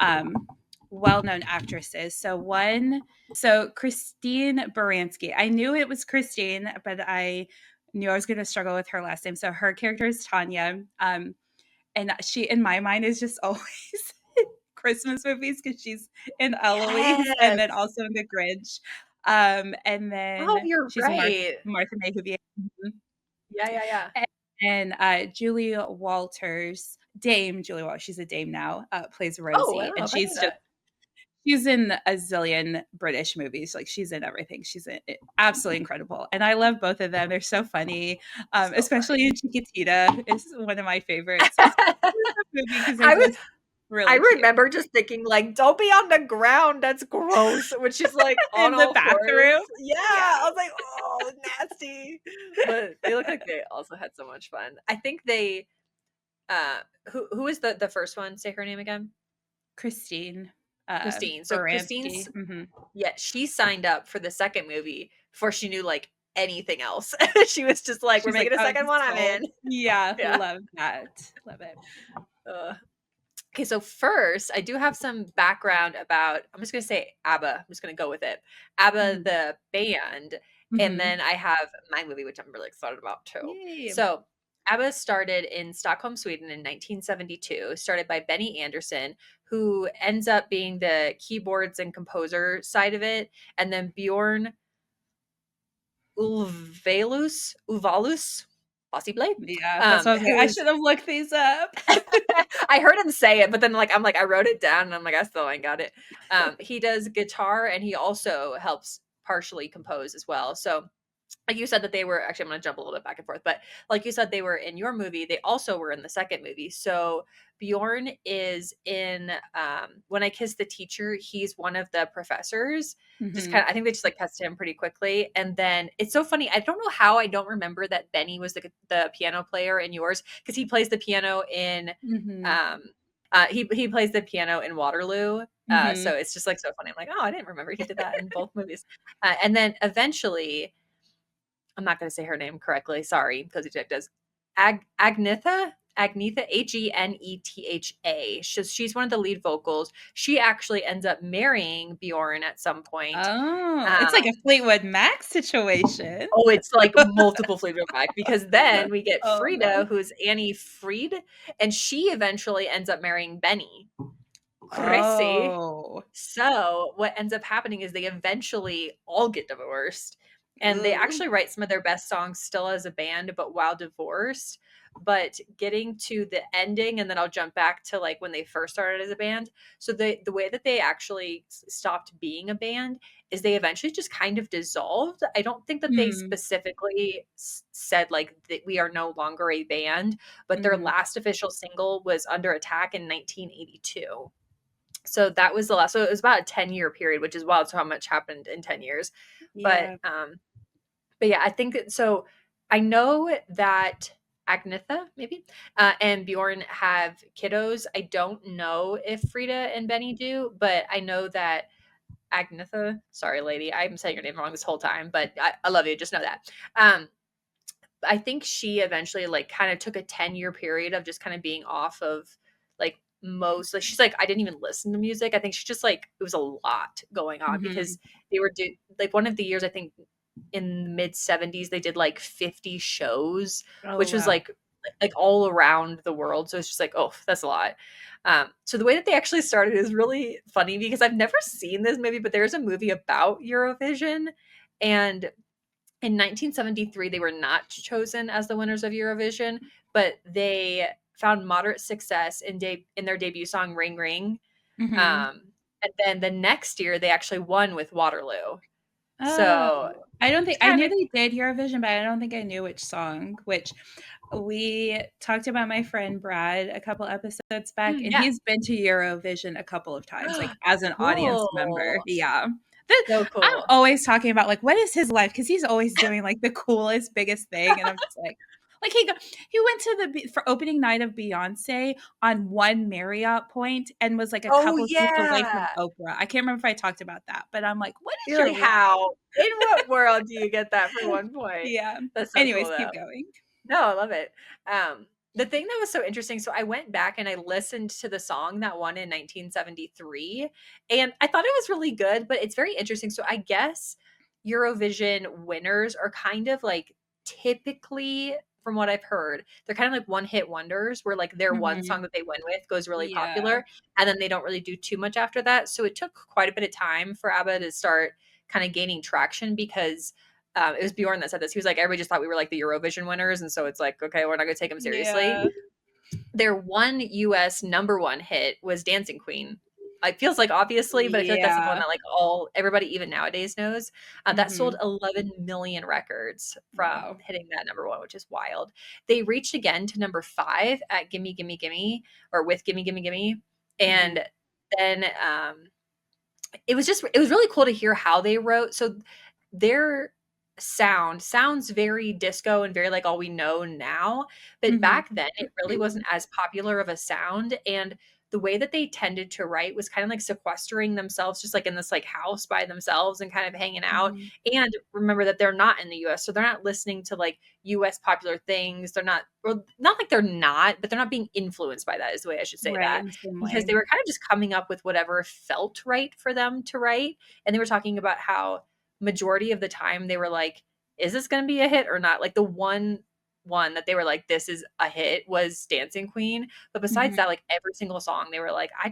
Speaker 1: um, well-known actresses. So Christine Baranski. I knew it was Christine, but I knew I was gonna struggle with her last name. So her character is Tanya, and she, in my mind, is just always Christmas movies because she's in Eloise and then
Speaker 2: Yes.
Speaker 1: also in The Grinch. And
Speaker 2: Oh,
Speaker 1: then
Speaker 2: you're
Speaker 1: she's
Speaker 2: right.
Speaker 1: Martha May Whovier. Mhm.
Speaker 2: Yeah, yeah, yeah.
Speaker 1: And Julie Walters, Dame Julie Walters, she's a dame now, plays
Speaker 2: Oh, I
Speaker 1: Rosie,
Speaker 2: don't know
Speaker 1: and
Speaker 2: if I knew that.
Speaker 1: she's in a zillion British movies. Like she's in everything. Absolutely incredible, and I love both of them. They're so funny,
Speaker 2: So
Speaker 1: especially
Speaker 2: funny.
Speaker 1: in Chiquitita is one of my favorites. Especially the movie because they're
Speaker 2: I was
Speaker 1: just
Speaker 2: I
Speaker 1: really cute.
Speaker 2: remember just thinking like, "Don't be on the ground, that's gross," when she's, like, on
Speaker 1: In the
Speaker 2: all fours.
Speaker 1: bathroom,
Speaker 2: Yeah,
Speaker 1: yeah.
Speaker 2: I was like, "Oh, nasty." But they look like they also had so much fun. I think they, uh who is the first one? Say her name again.
Speaker 1: Christine
Speaker 2: Christine. So
Speaker 1: Baranski.
Speaker 2: Christine's
Speaker 1: Mhm.
Speaker 2: yeah, she signed up for the second movie before she knew, like, anything else. She was just like, "We're
Speaker 1: She's like,
Speaker 2: making a
Speaker 1: "Oh,
Speaker 2: second one,
Speaker 1: just
Speaker 2: I'm
Speaker 1: sold."
Speaker 2: in."
Speaker 1: Yeah,
Speaker 2: Yeah.
Speaker 1: love that. Love it.
Speaker 2: Uh Okay, so first, I do have some background about I'm just gonna say ABBA. I'm just gonna go with it. ABBA,
Speaker 1: Mhm.
Speaker 2: the band, and
Speaker 1: Mhm.
Speaker 2: then I have my movie, which I'm really excited about too.
Speaker 1: Yay.
Speaker 2: So ABBA started in Stockholm, Sweden in 1972, started by Benny Andersson, who ends up being the keyboards and composer side of it, and then Bjorn Uvalus, possibly,
Speaker 1: Yeah, that's what I was like, "I
Speaker 2: who's
Speaker 1: should have looked these up."
Speaker 2: I heard him say it, but then I'm like, I wrote it down and I'm like, I still ain't got it. He does guitar and he also helps partially compose as well. So like you said that they were actually I'm gonna jump a little bit back and forth, but like you said, they were in your movie, they also were in the second movie. So Bjorn is in When I Kiss the Teacher, he's one of the professors. Just kind
Speaker 1: Mhm.
Speaker 2: of I think they just like tested him pretty quickly. And then it's so funny. I don't know how I don't remember that Benny was the piano player in yours, because he plays the piano in
Speaker 1: Mhm.
Speaker 2: um he plays the piano in Waterloo. So
Speaker 1: Mhm.
Speaker 2: it's just like so funny. I'm like, oh, I didn't remember he did that in both movies. And then eventually I'm not going to say her name correctly. Sorry, Cozy Chick does. Agnetha, Genetha. She's one of the lead vocals. She actually ends up marrying Bjorn at some point.
Speaker 1: Oh, it's like a
Speaker 2: Um,
Speaker 1: Fleetwood Mac situation.
Speaker 2: oh, it's like multiple Fleetwood Mac, because then we get
Speaker 1: Oh,
Speaker 2: Frida,
Speaker 1: no.
Speaker 2: who's Annie Fried, and she eventually ends up marrying Benny. Crazy.
Speaker 1: Oh.
Speaker 2: So, what ends up happening is they eventually all get divorced, and they
Speaker 1: Ooh.
Speaker 2: actually write some of their best songs still as a band, but while divorced. But getting to the ending, and then I'll jump back to like when they first started as a band. So the way that they actually stopped being a band is they eventually just kind of dissolved. I don't think that they
Speaker 1: Mm.
Speaker 2: specifically said like that we are no longer a band, but their
Speaker 1: Mhm.
Speaker 2: last official single was Under Attack in 1982. So that was the last. So it was about a 10-year period, which is wild. So how much happened in 10 years. But
Speaker 1: Yeah.
Speaker 2: but yeah, I think so. I know that Agnetha maybe and Bjorn have kiddos. I don't know if Frida and Benny do, but I know that Agnetha, sorry lady, I'm saying your name wrong this whole time, but I love you, just know that. um I think she eventually like kind of took a 10-year period of just kind of being off of like most like she's like I didn't even listen to music. I think she just like it was a lot going on
Speaker 1: Mhm.
Speaker 2: because they were like one of the years I think in the mid 70s they did like 50 shows,
Speaker 1: Oh,
Speaker 2: which was
Speaker 1: wow.
Speaker 2: like all around the world. So it's just like, oh, that's a lot. So the way that they actually started is really funny because I've never seen this movie, but there's a movie about Eurovision, and in 1973 they were not chosen as the winners of Eurovision, but they found moderate success in their debut song Ring Ring.
Speaker 1: Mhm.
Speaker 2: um, and then the next year they actually won with Waterloo.
Speaker 1: Oh,
Speaker 2: So
Speaker 1: I don't think
Speaker 2: it's
Speaker 1: I
Speaker 2: kind
Speaker 1: knew
Speaker 2: of
Speaker 1: they did Eurovision, but I don't think I knew which song, which we talked about my friend Brad a couple episodes back, and
Speaker 2: yeah.
Speaker 1: he's been to Eurovision a couple of times, like, as an audience member.
Speaker 2: Cool.
Speaker 1: Yeah. The
Speaker 2: So
Speaker 1: I'm
Speaker 2: cool.
Speaker 1: always talking about, like, what is his life? Because he's always doing, like, the coolest, biggest thing, and I'm just like, Like he went to for opening night of Beyonce on one Marriott point and was like a
Speaker 2: Oh,
Speaker 1: couple seats away
Speaker 2: yeah.
Speaker 1: from Oprah. I can't remember if I talked about that, but I'm like, what is
Speaker 2: You're
Speaker 1: your
Speaker 2: like,
Speaker 1: life?
Speaker 2: "How? In what world do you get that for one point?"
Speaker 1: Yeah.
Speaker 2: That's so cool,
Speaker 1: Anyways,
Speaker 2: though.
Speaker 1: keep going.
Speaker 2: No, I love it. The thing that was so interesting, so I went back and I listened to the song that won in 1973, and I thought it was really good, but it's very interesting. So I guess Eurovision winners are kind of like typically, from what I've heard, they're kind of like one-hit wonders where like their one song
Speaker 1: Mhm.
Speaker 2: that they win with goes really
Speaker 1: Yeah.
Speaker 2: popular, and then they don't really do too much after that. So it took quite a bit of time for ABBA to start kind of gaining traction because it was Bjorn that said this. He was like, everybody just thought we were like the Eurovision winners. And so it's like, okay, we're not going to take them seriously.
Speaker 1: Yeah.
Speaker 2: Their one US number one hit was Dancing Queen. It feels like obviously, but I feel like that's the one
Speaker 1: Yeah.
Speaker 2: that like everybody even nowadays knows. That sold
Speaker 1: Mhm.
Speaker 2: 11 million records from
Speaker 1: Wow.
Speaker 2: hitting that number one, which is wild. They reached again to number five at Gimme Gimme Gimme, or with Gimme Gimme Gimme.
Speaker 1: Mhm.
Speaker 2: And then it was really cool to hear how they wrote. So their sounds very disco and very like all we know now, but
Speaker 1: Mhm.
Speaker 2: back then it really wasn't as popular of a sound, and the way that they tended to write was kind of like sequestering themselves just like in this like house by themselves and kind of hanging out.
Speaker 1: Mhm.
Speaker 2: And remember that they're not in the US, so they're not listening to like US popular things. They're not, well, not like they're not, but they're not being influenced by that is the way I should say
Speaker 1: Right,
Speaker 2: that,
Speaker 1: in the same
Speaker 2: because
Speaker 1: way.
Speaker 2: they were kind of just coming up with whatever felt right for them to write. And they were talking about how majority of the time they were like, is this going to be a hit or not? Like the one that they were like, this is a hit was Dancing Queen. But besides
Speaker 1: Mhm.
Speaker 2: that, like every single song, they were like, I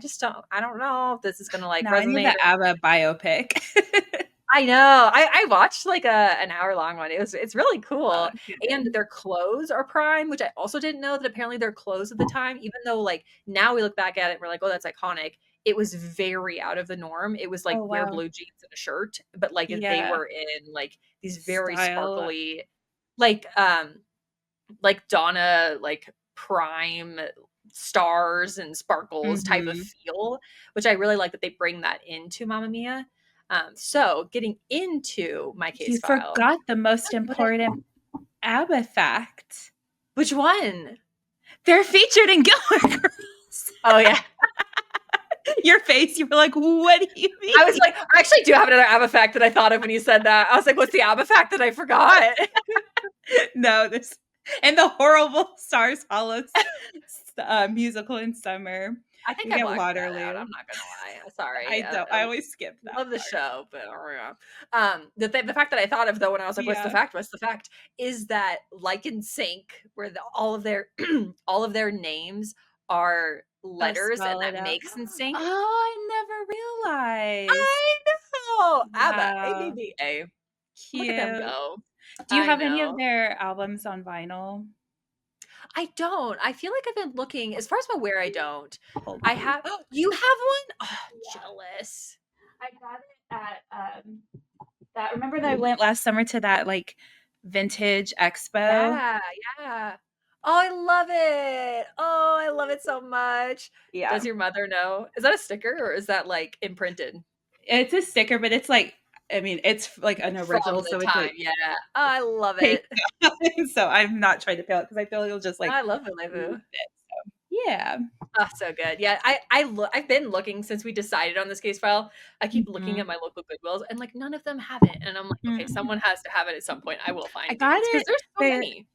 Speaker 2: don't know if this is going to like
Speaker 1: Now I need
Speaker 2: resonate
Speaker 1: the
Speaker 2: or
Speaker 1: ABBA biopic.
Speaker 2: I know. I watched like an hour-long one. It's really
Speaker 1: Oh,
Speaker 2: cool, and
Speaker 1: good.
Speaker 2: their clothes are prime, which I also didn't know that apparently their clothes at the time, even though, like, now we look back at it and we're like, "Oh, that's iconic." It was very out of the norm. It was like
Speaker 1: Oh,
Speaker 2: wear
Speaker 1: wow.
Speaker 2: blue jeans and a shirt, but, like, they
Speaker 1: Yeah.
Speaker 2: were in, like, these very
Speaker 1: Style.
Speaker 2: sparkly like, like Donna, like, prime stars and sparkles type of
Speaker 1: Mhm.
Speaker 2: feel, which I really like that they bring that into Mamma Mia. So getting into my
Speaker 1: You
Speaker 2: case file,
Speaker 1: forgot the most
Speaker 2: what did I
Speaker 1: important ABBA fact.
Speaker 2: which one?
Speaker 1: They're featured in Gilmore Girls.
Speaker 2: Oh, yeah.
Speaker 1: Your face, you were like, "What do you
Speaker 2: I was
Speaker 1: mean?"
Speaker 2: like, I actually do have another ABBA fact that I thought of when you said that. I was like, what's the ABBA fact that I forgot?
Speaker 1: No, this and the horrible Stars Hollows musical in summer.
Speaker 2: I think
Speaker 1: We
Speaker 2: I
Speaker 1: get
Speaker 2: blocked that out,
Speaker 1: Waterloo.
Speaker 2: I'm not gonna lie. Sorry.
Speaker 1: I don't I always skip that
Speaker 2: Love the
Speaker 1: part.
Speaker 2: show, but the fact that I thought of though when I was like, "What's the
Speaker 1: Yeah.
Speaker 2: fact? What's the fact?" is that like in Sync, where all of their all of their names are
Speaker 1: Oh,
Speaker 2: letters, and
Speaker 1: spell it
Speaker 2: that
Speaker 1: out.
Speaker 2: makes in Sync.
Speaker 1: Oh, I never realized.
Speaker 2: I know, ABBA,
Speaker 1: Wow,
Speaker 2: ABBA. Look at them
Speaker 1: cute.
Speaker 2: go.
Speaker 1: Do you
Speaker 2: I
Speaker 1: have any of
Speaker 2: know.
Speaker 1: their albums on vinyl?
Speaker 2: I don't. I feel like I've been looking. As far as I'm aware, I don't.
Speaker 1: Hold
Speaker 2: I
Speaker 1: on.
Speaker 2: have. You have one? Oh,
Speaker 1: Yeah.
Speaker 2: jealous.
Speaker 1: I got it at, that remember that I went last summer to that, like, vintage expo?
Speaker 2: Yeah, yeah. Oh, I love it. Oh, I love it so much.
Speaker 1: Yeah.
Speaker 2: Does your mother know? Is that a sticker or is that, like, imprinted?
Speaker 1: It's a sticker, but it's like I mean, it's like an
Speaker 2: From
Speaker 1: original,
Speaker 2: the
Speaker 1: so it's
Speaker 2: time,
Speaker 1: like
Speaker 2: yeah. Oh, I love
Speaker 1: take
Speaker 2: it.
Speaker 1: so I'm not trying to peel it because I feel like it'll just, like,
Speaker 2: I love Voulez-Vous.
Speaker 1: lose it, so yeah.
Speaker 2: Oh, so good. Yeah, I've been looking since we decided on this case file. I keep looking
Speaker 1: Mhm.
Speaker 2: at my local Goodwills and, like, none of them have it, and I'm like, "Okay,
Speaker 1: Mm.
Speaker 2: someone has to have it at some point. I will
Speaker 1: I
Speaker 2: find
Speaker 1: got
Speaker 2: these because
Speaker 1: it
Speaker 2: there's so
Speaker 1: the
Speaker 2: many."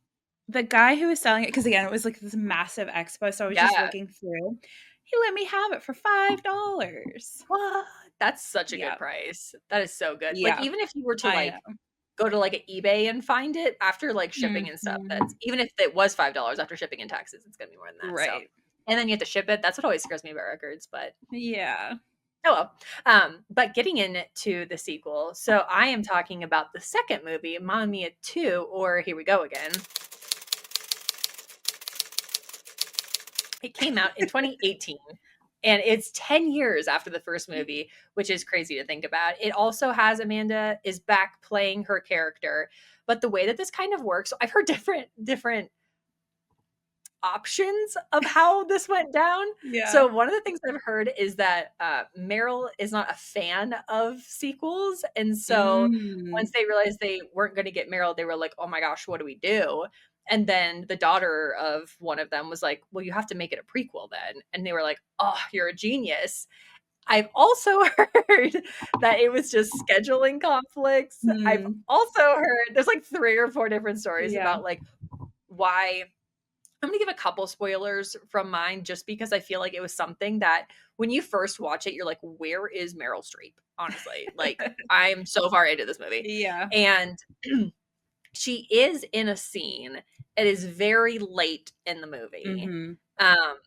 Speaker 1: the guy who was selling it because again, it was, like, this massive expo, so I was just
Speaker 2: Yeah.
Speaker 1: looking through. He let me have it for $5.
Speaker 2: What? That's such a good
Speaker 1: Yeah.
Speaker 2: price. That is so good. Like,
Speaker 1: Yeah.
Speaker 2: even if you were to,
Speaker 1: I
Speaker 2: like,
Speaker 1: know.
Speaker 2: go to, like, a eBay and find it after, like, shipping and stuff, that's
Speaker 1: Mhm.
Speaker 2: even if it was $5 after shipping and taxes, it's gonna be more than that, so
Speaker 1: Right.
Speaker 2: and then you have to ship it. That's what always scares me about records, but
Speaker 1: Yeah.
Speaker 2: oh well. But getting into the sequel, so I am talking about the second movie, Mamma Mia 2, or Here We Go Again. It came out in 2018, and it's 10 years after the first movie, which is crazy to think about. It also has Amanda is back playing her character, but the way that this kind of works, I've heard different options of how this went down.
Speaker 1: Yeah.
Speaker 2: So one of the things I've heard is that Meryl is not a fan of sequels, and so once
Speaker 1: Mm.
Speaker 2: they realized they weren't going to get Meryl, they were like, "Oh my gosh, what do we do?" And then the daughter of one of them was like, well, you have to make it a prequel then. And they were like, oh, you're a genius. I've also heard that it was just scheduling conflicts. I've
Speaker 1: Mm,
Speaker 2: also heard there's like 3 or 4 different stories
Speaker 1: yeah.
Speaker 2: about like why. I'm gonna give a couple spoilers from mine just because I feel like it was something that when you first watch it, you're like, where is Meryl Streep? Honestly, like I'm so far into this movie.
Speaker 1: Yeah.
Speaker 2: And she is in a scene. It is very late in the movie.
Speaker 1: Mhm.
Speaker 2: Um,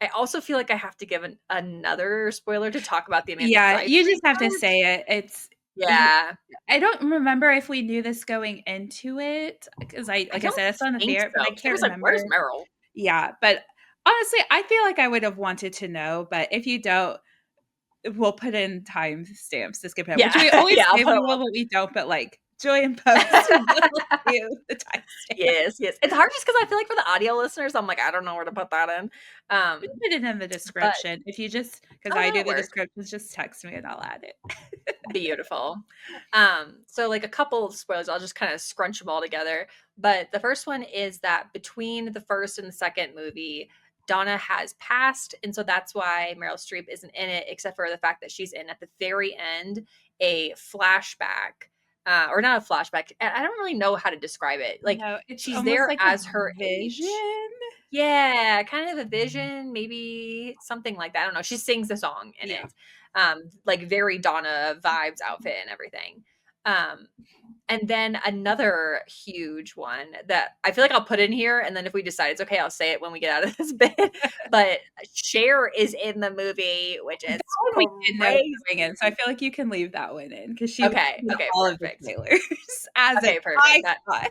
Speaker 2: I also feel like I have to give another spoiler to talk about the Amanda
Speaker 1: Yeah, you
Speaker 2: Seyfried
Speaker 1: just have to
Speaker 2: part.
Speaker 1: say it. It's you
Speaker 2: Yeah,
Speaker 1: I don't remember if we knew this going into it because
Speaker 2: I
Speaker 1: like I
Speaker 2: don't
Speaker 1: said, I saw in the
Speaker 2: think
Speaker 1: theater, but
Speaker 2: so.
Speaker 1: I
Speaker 2: 'Cause I
Speaker 1: can't
Speaker 2: was like, "Where's
Speaker 1: remember.
Speaker 2: Meryl?"
Speaker 1: Yeah, but honestly, I feel like I would have wanted to know, but if you don't, we'll put in time stamps to skip it, which
Speaker 2: Yeah,
Speaker 1: we always
Speaker 2: yeah, I'll
Speaker 1: say
Speaker 2: put
Speaker 1: we
Speaker 2: it
Speaker 1: will,
Speaker 2: on.
Speaker 1: but we don't, but, like, Joy and Post will do the timestamp.
Speaker 2: Yes, yes. It's hard just because I feel like for the audio listeners, I'm like, I don't know where to put that in.
Speaker 1: We can
Speaker 2: Um,
Speaker 1: put it in the
Speaker 2: but
Speaker 1: description. If you just because
Speaker 2: oh,
Speaker 1: I do
Speaker 2: that'll
Speaker 1: the
Speaker 2: work.
Speaker 1: descriptions, just text me and I'll add it.
Speaker 2: Beautiful. So like a couple of spoilers, I'll just kind of scrunch them all together. But the first one is that between the first and the second movie, Donna has passed, and so that's why Meryl Streep isn't in it, except for the fact that she's in at the very end a flashback, or not a flashback. I don't really know how to describe it. Like
Speaker 1: No, it's
Speaker 2: she's
Speaker 1: almost
Speaker 2: there
Speaker 1: like a
Speaker 2: as her age.
Speaker 1: vision?
Speaker 2: Yeah, kind of a vision, maybe something like that. I don't know. She sings a song in
Speaker 1: Yeah.
Speaker 2: it. Like very Donna vibes outfit and everything. Um, and then another huge one that I feel like I'll put in here, and then if we decide it's okay, I'll say it when we get out of this bit. But Cher is in the movie, which
Speaker 1: That
Speaker 2: is
Speaker 1: one we did know going in, so I
Speaker 2: crazy.
Speaker 1: feel like you can leave that one in because she was
Speaker 2: Okay,
Speaker 1: in
Speaker 2: okay,
Speaker 1: all of the
Speaker 2: perfect.
Speaker 1: trailers as an
Speaker 2: Okay, perfect. That
Speaker 1: icon.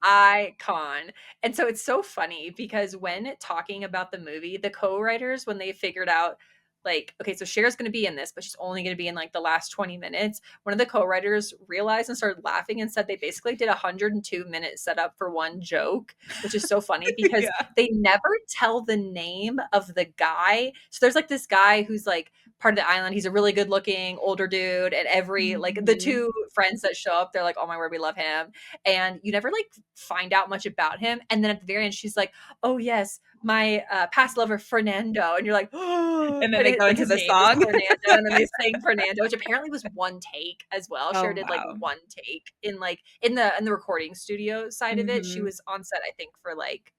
Speaker 2: icon. And so it's so funny because when talking about the movie, the co-writers, when they figured out like, okay, so Cher's going to be in this, but she's only going to be in like the last 20 minutes. One of the co-writers realized and started laughing and said they basically did a 102-minute setup for one joke, which is so funny because
Speaker 1: Yeah.
Speaker 2: they never tell the name of the guy. So there's like this guy who's like part of the island. He's a really good looking older dude. And every like the
Speaker 1: Mhm.
Speaker 2: two friends that show up, they're like, oh my word, we love him. And you never like find out much about him. And then at the very end, she's like, "Oh yes, my past lover Fernando," and you're like, "Oh!"
Speaker 1: And then
Speaker 2: And
Speaker 1: they go
Speaker 2: like
Speaker 1: into
Speaker 2: his
Speaker 1: the
Speaker 2: name is
Speaker 1: song.
Speaker 2: Fernando, and then they sing Fernando, which apparently was one take as well. Cher
Speaker 1: Oh,
Speaker 2: did like
Speaker 1: wow.
Speaker 2: one take in like in the recording studio side of it. She
Speaker 1: Mhm.
Speaker 2: was on set, I think, for like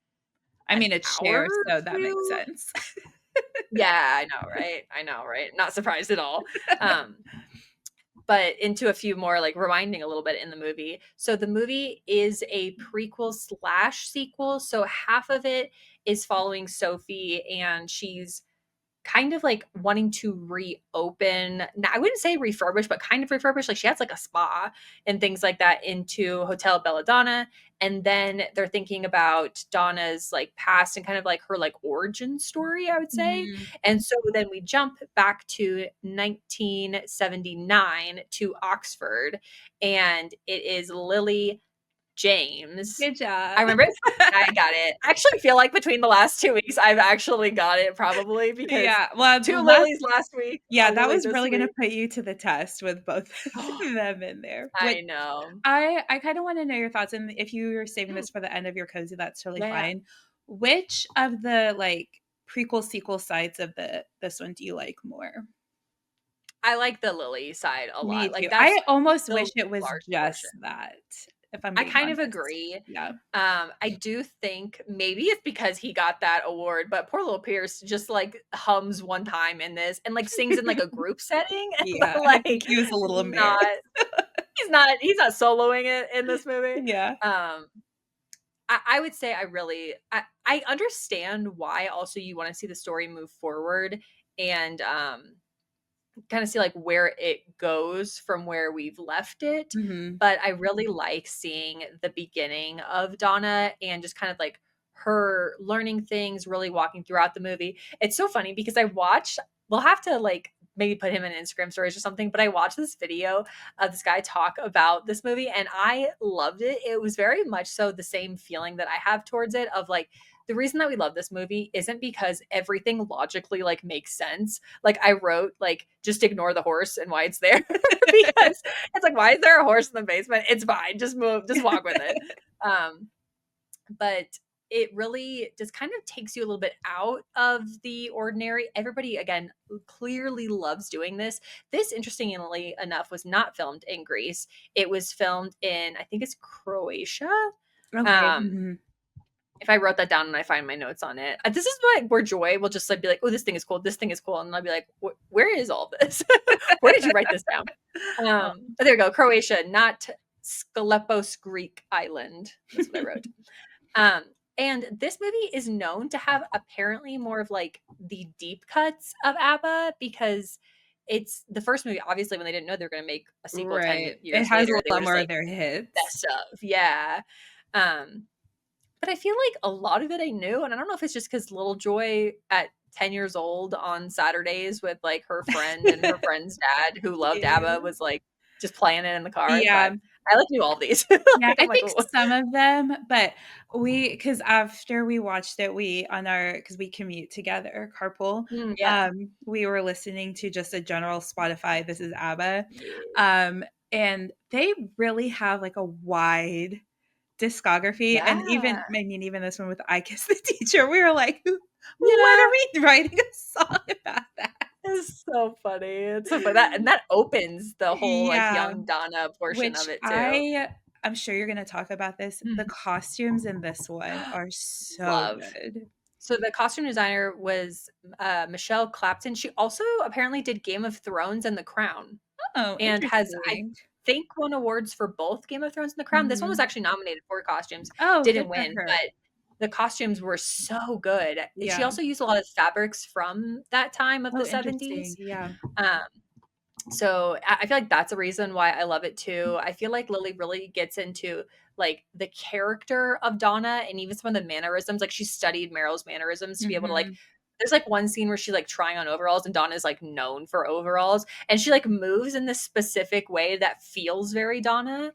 Speaker 1: I
Speaker 2: an
Speaker 1: mean, it's
Speaker 2: hour
Speaker 1: Cher,
Speaker 2: or
Speaker 1: so that makes
Speaker 2: two.
Speaker 1: sense.
Speaker 2: Yeah, I know, right? I know, right? Not surprised at all. Um, but into a few more like rewinding a little bit in the movie. So the movie is a prequel slash sequel. So half of it is following Sophie and she's kind of like wanting to reopen. Now, I wouldn't say refurbish, but kind of refurbish. Like she has like a spa and things like that into Hotel Belladonna. And then they're thinking about Donna's like past and kind of like her like origin story, I would say.
Speaker 1: Mhm.
Speaker 2: And so then we jump back to 1979 to Oxford, and it is Lily James.
Speaker 1: Good
Speaker 2: I
Speaker 1: job.
Speaker 2: remember it. I got it. I actually feel like between the last 2 weeks, I've actually got it probably because
Speaker 1: Yeah, well,
Speaker 2: 2 Lilies last week,
Speaker 1: yeah,
Speaker 2: a
Speaker 1: that
Speaker 2: Lily
Speaker 1: was
Speaker 2: this
Speaker 1: really gonna
Speaker 2: week.
Speaker 1: put you to the test with both of them in there. What
Speaker 2: I know.
Speaker 1: I kinda wanna know your thoughts, and if you're saving
Speaker 2: Mm,
Speaker 1: this for the end of your cozy, that's totally
Speaker 2: yeah, yeah.
Speaker 1: fine. Which of the, like, prequel, sequel sides of this one do you like more?
Speaker 2: I like the Lily side a
Speaker 1: Me
Speaker 2: lot.
Speaker 1: too.
Speaker 2: Like,
Speaker 1: I
Speaker 2: that's
Speaker 1: almost
Speaker 2: the
Speaker 1: wish it was
Speaker 2: large portion.
Speaker 1: just that, if I'm
Speaker 2: I
Speaker 1: being
Speaker 2: kind of
Speaker 1: honest.
Speaker 2: agree.
Speaker 1: Yeah.
Speaker 2: I do think maybe it's because he got that award, but poor little Pierce just like hums one time in this and like sings in like a group setting, but
Speaker 1: Yeah, I think
Speaker 2: like
Speaker 1: he was a little
Speaker 2: not
Speaker 1: embarrassed.
Speaker 2: he's not soloing it in this movie.
Speaker 1: Yeah.
Speaker 2: Um I would say I understand why also you want to see the story move forward and kind of see like where it goes from where we've left it.
Speaker 1: Mhm.
Speaker 2: But I really like seeing the beginning of Donna and just kind of like her learning things, really walking throughout the movie. It's so funny because we'll have to like maybe put him in Instagram stories or something, but I watched this video of this guy talk about this movie and I loved it. It was very much so the same feeling that I have towards it of like, the reason that we love this movie isn't because everything logically like makes sense. Like I wrote like just ignore the horse and why it's there because it's like why is there a horse in the basement? It's fine. Just move, just walk with it. Um but it really just kind of takes you a little bit out of the ordinary. Everybody, again, clearly loves doing this. This, interestingly enough, was not filmed in Greece. It was filmed in, I think it's Croatia.
Speaker 1: Okay.
Speaker 2: Um,
Speaker 1: Mhm.
Speaker 2: if I wrote that down and I find my notes on it, this is like where Joy will just like be like, "Oh, this thing is cool. This thing is cool," and I'll be like, "Where is all this? Where did you write this down?" There we go, Croatia, not Skelepos Greek island. That's what I wrote. Um, and this movie is known to have apparently more of like the deep cuts of ABBA because it's the first movie. Obviously, when they didn't know they were going to make a sequel 10
Speaker 1: Right. It
Speaker 2: years
Speaker 1: has
Speaker 2: later,
Speaker 1: a
Speaker 2: they were
Speaker 1: lot
Speaker 2: just
Speaker 1: more of
Speaker 2: like,
Speaker 1: their hits.
Speaker 2: best of. Yeah. Um, but I feel like a lot of it I knew, and I don't know if it's just because little Joy at 10 years old on Saturdays with like her friend and her friend's dad who loved ABBA
Speaker 1: Yeah.
Speaker 2: was like just playing it in the car.
Speaker 1: Yeah.
Speaker 2: But I like knew all these.
Speaker 1: Yeah,
Speaker 2: Like
Speaker 1: I
Speaker 2: I'm like,
Speaker 1: think
Speaker 2: oh,
Speaker 1: some of them, but because after we watched it, because we commute together, carpool,
Speaker 2: yeah,
Speaker 1: we were listening to just a general Spotify, This Is ABBA,
Speaker 2: yeah,
Speaker 1: and they really have, like, a wide discography, and even
Speaker 2: yeah.
Speaker 1: I mean, even this one with I Kiss the Teacher, we were like, "When
Speaker 2: Yeah,
Speaker 1: are we writing a song about that?"
Speaker 2: it's so funny. It's so funny. That and that opens the whole like
Speaker 1: Yeah.
Speaker 2: young Donna portion
Speaker 1: Which
Speaker 2: of it too.
Speaker 1: I'm sure you're gonna talk about this. The
Speaker 2: Mhm.
Speaker 1: costumes in this one are so
Speaker 2: Love.
Speaker 1: good.
Speaker 2: So the costume designer was Michelle Clapton. She also apparently did Game of Thrones and The Crown,
Speaker 1: Oh,
Speaker 2: and has I
Speaker 1: interesting.
Speaker 2: think won awards for both Game of Thrones and The Crown. This one was
Speaker 1: Mhm.
Speaker 2: actually nominated for costumes,
Speaker 1: Oh, good
Speaker 2: didn't
Speaker 1: for
Speaker 2: win,
Speaker 1: her.
Speaker 2: but the costumes were so good. She
Speaker 1: Yeah.
Speaker 2: also used a lot of fabrics from that time of
Speaker 1: Oh,
Speaker 2: the
Speaker 1: interesting.
Speaker 2: 70s.
Speaker 1: Yeah.
Speaker 2: Um, So I feel like that's a reason why I love it too. I feel like Lily really gets into like the character of Donna and even some of the mannerisms. Like she studied Meryl's mannerisms to be able to like.
Speaker 1: Mhm.
Speaker 2: There's like one scene where she's like trying on overalls and Donna's like known for overalls and she like moves in this specific way that feels very Donna.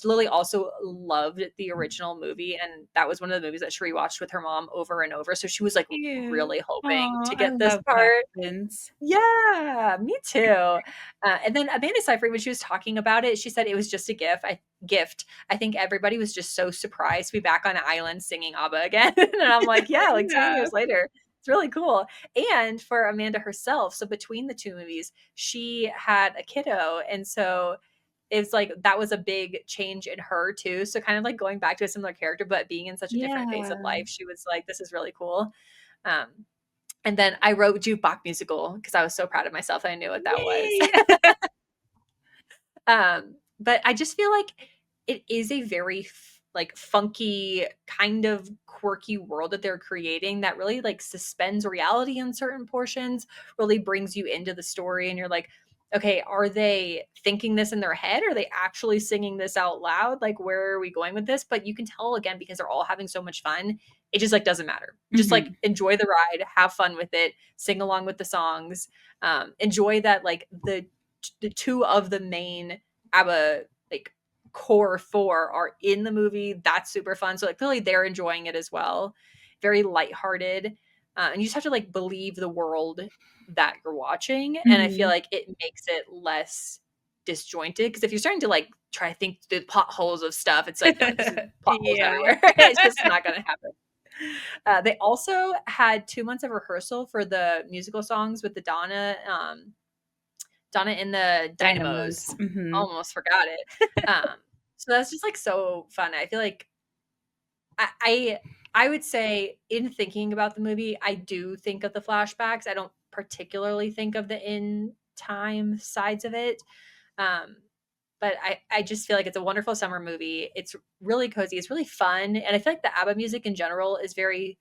Speaker 2: Lily also loved the original movie and that was one of the movies that she rewatched with her mom over and over. So she was like
Speaker 1: Cute.
Speaker 2: really hoping
Speaker 1: Oh,
Speaker 2: to
Speaker 1: I
Speaker 2: get this
Speaker 1: love when that
Speaker 2: part.
Speaker 1: happens.
Speaker 2: Yeah, me too. And then Amanda Seyfried, when she was talking about it, she said it was just a gift. I think everybody was just so surprised to be back on an island singing ABBA again. And I'm like, yeah, like 20
Speaker 1: Yeah.
Speaker 2: years later. It's really cool. And for Amanda herself, so between the two movies, she had a kiddo. And so it's like that was a big change in her too. So kind of like going back to a similar character, but being in such a different phase of
Speaker 1: Yeah.
Speaker 2: life, she was like, this is really cool. Um, and then I wrote Jukebox Musical because I was so proud of myself that I knew what that was.
Speaker 1: Yay.
Speaker 2: But I just feel like it is a very like funky kind of quirky world that they're creating that really like suspends reality in certain portions, really brings you into the story and you're like, okay, are they thinking this in their head? Are they actually singing this out loud? Like where are we going with this? But you can tell again because they're all having so much fun. It just like doesn't matter. Just like
Speaker 1: Mhm.
Speaker 2: enjoy the ride, have fun with it, sing along with the songs. Enjoy that like the two of the main ABBA like core four are in the movie. That's super fun. So like clearly they're enjoying it as well. Very lighthearted. And you just have to like believe the world that you're watching. And I feel
Speaker 1: Mhm.
Speaker 2: like it makes it less disjointed. Because if you're starting to like try to think through plot holes of stuff, it's like, no, this is plot holes
Speaker 1: Yeah.
Speaker 2: everywhere. It's just not gonna happen. They also had 2 months of rehearsal for the musical songs with the Donna in the Dynamos.
Speaker 1: Dynamos. Mhm.
Speaker 2: Almost forgot it. Um, so that's just like so fun. I feel like I, I I would say in thinking about the movie, I do think of the flashbacks. I don't particularly think of the in time sides of it. Um, but I just feel like it's a wonderful summer movie. It's really cozy. It's really fun. And I feel like the ABBA music in general is very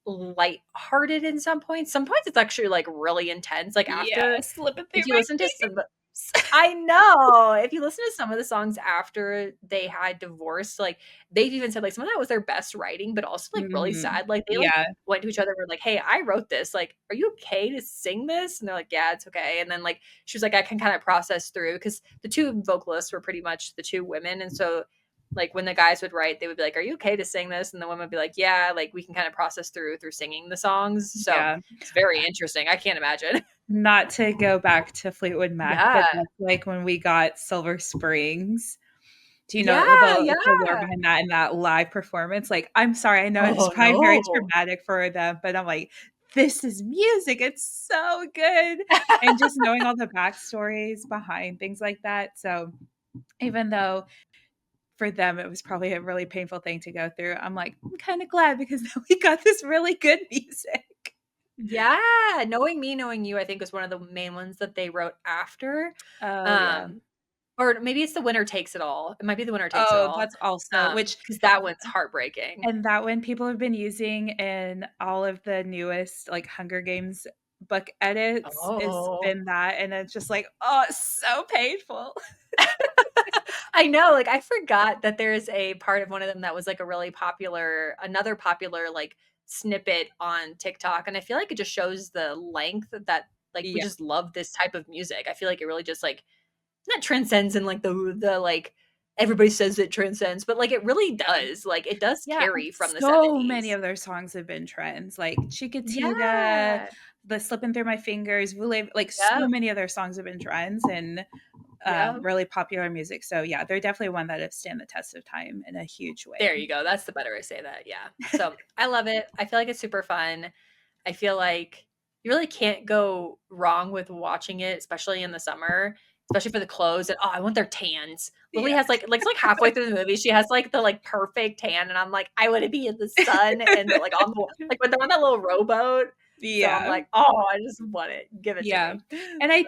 Speaker 2: light-hearted in some points. Some points it's actually like really intense. Like after
Speaker 1: Yeah, slipping through
Speaker 2: if you
Speaker 1: my
Speaker 2: listen to some
Speaker 1: fingers.
Speaker 2: I know. If you listen to some of the songs after they had divorced, like they've even said like some of that was their best writing, but also like really
Speaker 1: Mhm.
Speaker 2: sad. Like they like
Speaker 1: Yeah.
Speaker 2: went to each other and were like, "Hey, I wrote this. Like, are you okay to sing this?" And they're like, "Yeah, it's okay." And then like she was like, "I can kind of process through," because the two vocalists were pretty much the two women, and so like when the guys would write, they would be like, "Are you okay to sing this?" And the women would be like, "Yeah, like we can kind of process through singing the songs." So
Speaker 1: Yeah.
Speaker 2: it's very interesting. I can't imagine.
Speaker 1: Not to go back to Fleetwood Mac, but
Speaker 2: Yeah.
Speaker 1: that's like when we got Silver Springs. Do you know
Speaker 2: Yeah,
Speaker 1: the lore
Speaker 2: yeah.
Speaker 1: behind that and that live performance? Like, I'm sorry, I know it's
Speaker 2: Oh,
Speaker 1: probably very
Speaker 2: no.
Speaker 1: traumatic for them, but I'm like, "This is music, it's so good." And just knowing all the backstories behind things like that, so even though for them it was probably a really painful thing to go through, I'm like, "I'm kinda glad because now we got this really good music."
Speaker 2: Yeah, Knowing Me, Knowing You, I think was one of the main ones that they wrote after.
Speaker 1: Oh, yeah.
Speaker 2: Um, or maybe it's The Winner Takes It All. It might be The Winner Takes It
Speaker 1: Oh,
Speaker 2: All.
Speaker 1: that's also which
Speaker 2: Because that one's heartbreaking.
Speaker 1: and that one people have been using in all of the newest, like, Hunger Games book edits, has
Speaker 2: Oh.
Speaker 1: been that, and it's just like, "Oh, it's so painful."
Speaker 2: I know, like, I forgot that there's a part of one of them that was, like, a really popular another popular, like, snippet on TikTok, and I feel like it just shows the length that, like, we
Speaker 1: Yeah,
Speaker 2: just love this type of music. I feel like it really just, like not transcends in, like, the, like, everybody says it transcends, but, like, it really
Speaker 1: yeah.
Speaker 2: does. Like, it does
Speaker 1: Yeah, and
Speaker 2: carry from the
Speaker 1: so many
Speaker 2: 70s.
Speaker 1: of their songs have been trends, like Chiquitita,
Speaker 2: Yeah.
Speaker 1: the Slippin' Through My Fingers, Voulez like, so
Speaker 2: Yep,
Speaker 1: many of their songs have been trends and,
Speaker 2: yep.
Speaker 1: really popular music, so, yeah, they're definitely one that have stand the test of time in a huge way.
Speaker 2: There you go. That's the better way to say that, yeah. So, I love it. I feel like it's super fun. I feel like you really can't go wrong with watching it, especially in the summer, especially for the clothes and, oh, I want their tans. Lily
Speaker 1: Yeah.
Speaker 2: has, like, it's, like, halfway through the movie, she has, like, the, like, perfect tan, and I'm like, "I wanna be in the sun and, like, on the like, when they're on that little rowboat." So I'm
Speaker 1: Yeah.
Speaker 2: like, "Oh, I just want it. Give it to
Speaker 1: Yeah,
Speaker 2: me."
Speaker 1: and
Speaker 2: So,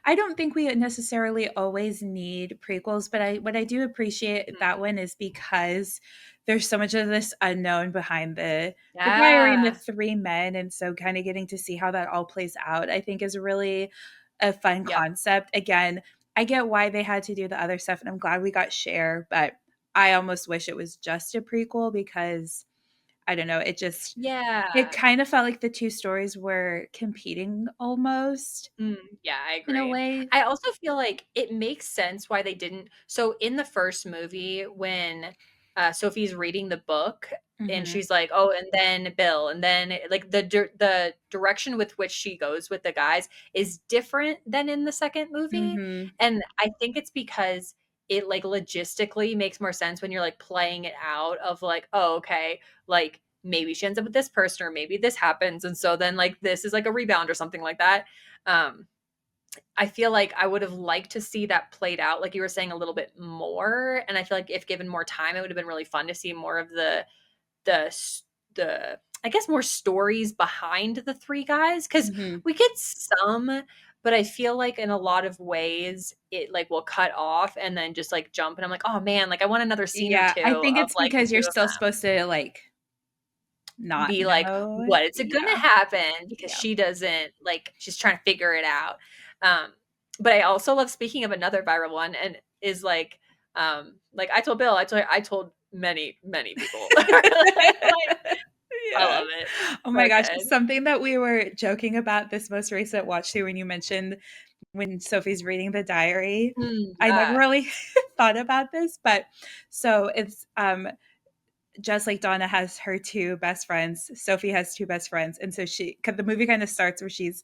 Speaker 1: I don't think we necessarily always need prequels, but I what I do appreciate that
Speaker 2: mhm.
Speaker 1: one is because there's so much of this unknown behind the diary and the
Speaker 2: Yeah.
Speaker 1: 3 men, and so kinda getting to see how that all plays out, I think is really a fun
Speaker 2: Yep.
Speaker 1: concept. Again, I get why they had to do the other stuff, and I'm glad we got Cher, but I almost wish it was just a prequel because I don't know, it
Speaker 2: Yeah.
Speaker 1: kind of felt like the 2 stories were competing almost
Speaker 2: Mm, yeah, I
Speaker 1: in a
Speaker 2: agree.
Speaker 1: way.
Speaker 2: I also feel like it makes sense why they didn't so in the first movie when, Sophie's reading the book and
Speaker 1: Mhm,
Speaker 2: she's like, "Oh, and then Bill," and then, like, the direction with which she goes with the guys is different than in the second movie,
Speaker 1: mhm.
Speaker 2: and I think it's because it, like, logistically makes more sense when you're, like, playing it out of, like, "Oh, okay, like, maybe she ends up with this person or maybe this happens, and so then, like, this is, like, a rebound," or something like that. Um, I feel like I would have liked to see that played out, like you were saying, a little bit more, and I feel like if given more time, it would have been really fun to see more of the s the I guess more stories behind the 3 guys because
Speaker 1: Mhm.
Speaker 2: we get some, but I feel like in a lot of ways, it, like, will cut off and then just, like, jump, and I'm like, "Oh, man, like, I want another scene or
Speaker 1: Yeah,
Speaker 2: 2
Speaker 1: I think
Speaker 2: of,
Speaker 1: it's
Speaker 2: like, the
Speaker 1: because you're
Speaker 2: 2 of
Speaker 1: still
Speaker 2: them."
Speaker 1: supposed to, like, not
Speaker 2: Be like,
Speaker 1: know.
Speaker 2: "What is it gonna
Speaker 1: Yeah,
Speaker 2: happen?" Because
Speaker 1: yeah.
Speaker 2: she doesn't like, she's trying to figure it out. But I also love speaking of another viral one and is like, "I told Bill, I told many, many people." Like, I
Speaker 1: Yeah.
Speaker 2: love it.
Speaker 1: Oh my
Speaker 2: So
Speaker 1: gosh,
Speaker 2: good.
Speaker 1: something that we were joking about this most recent watch too when you mentioned when Sophie's reading the diary,
Speaker 2: Mm,
Speaker 1: I never
Speaker 2: yeah.
Speaker 1: really thought about this, but so it's, just like Donna has her 2 best friends, Sophie has 2 best friends, and so she 'cause the movie kinda starts where she's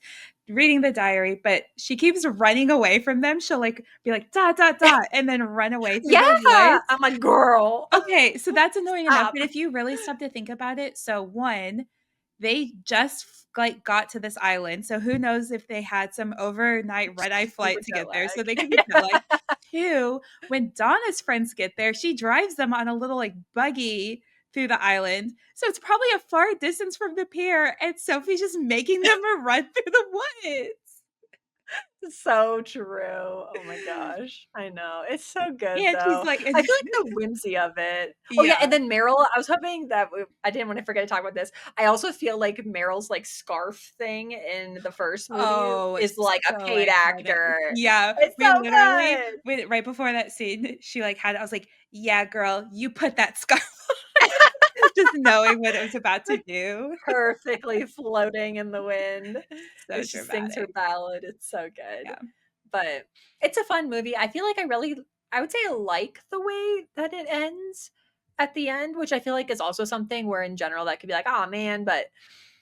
Speaker 1: reading the diary, but she keeps running away from them. She'll, like, be like, "Dot, dot, dot," and then run away through
Speaker 2: Yeah!
Speaker 1: the woods.
Speaker 2: I'm like, "Girl,
Speaker 1: Okay, so that's annoying enough,
Speaker 2: stop."
Speaker 1: but if you really stop to think about it, so 1, they just like, got to this island, so who knows if they had some overnight red-eye
Speaker 2: Super
Speaker 1: flight to
Speaker 2: jet
Speaker 1: get there, so they could be jet lagged.
Speaker 2: lag.
Speaker 1: 2, when Donna's friends get there, she drives them on a little, like, buggy through the island, so it's probably a far distance from the pier, and Sophie's just making them run through the woods.
Speaker 2: So true. Oh my gosh. I know. It's so good
Speaker 1: And she's
Speaker 2: though.
Speaker 1: like
Speaker 2: I feel like the whimsy of it. Oh yeah, and
Speaker 1: yeah.
Speaker 2: then Meryl, I was hoping that I didn't want to forget to talk about this. I also feel like Meryl's like scarf thing in the first movie
Speaker 1: Oh,
Speaker 2: is
Speaker 1: it's
Speaker 2: like a
Speaker 1: so
Speaker 2: paid
Speaker 1: iconic.
Speaker 2: actor.
Speaker 1: Yeah,
Speaker 2: It's
Speaker 1: we
Speaker 2: so
Speaker 1: literally
Speaker 2: good.
Speaker 1: when right before that scene, she, like, had it, I was like, "Yeah, girl, you put that scarf on," just knowing what it was about to
Speaker 2: Like
Speaker 1: do.
Speaker 2: perfectly floating in the wind
Speaker 1: So
Speaker 2: as she sings her
Speaker 1: dramatic.
Speaker 2: ballad. It's so good.
Speaker 1: Yeah.
Speaker 2: But it's a fun movie. I feel like I would say I like the way that it ends at the end, which I feel like is also something where in general that could be like, "Oh man," but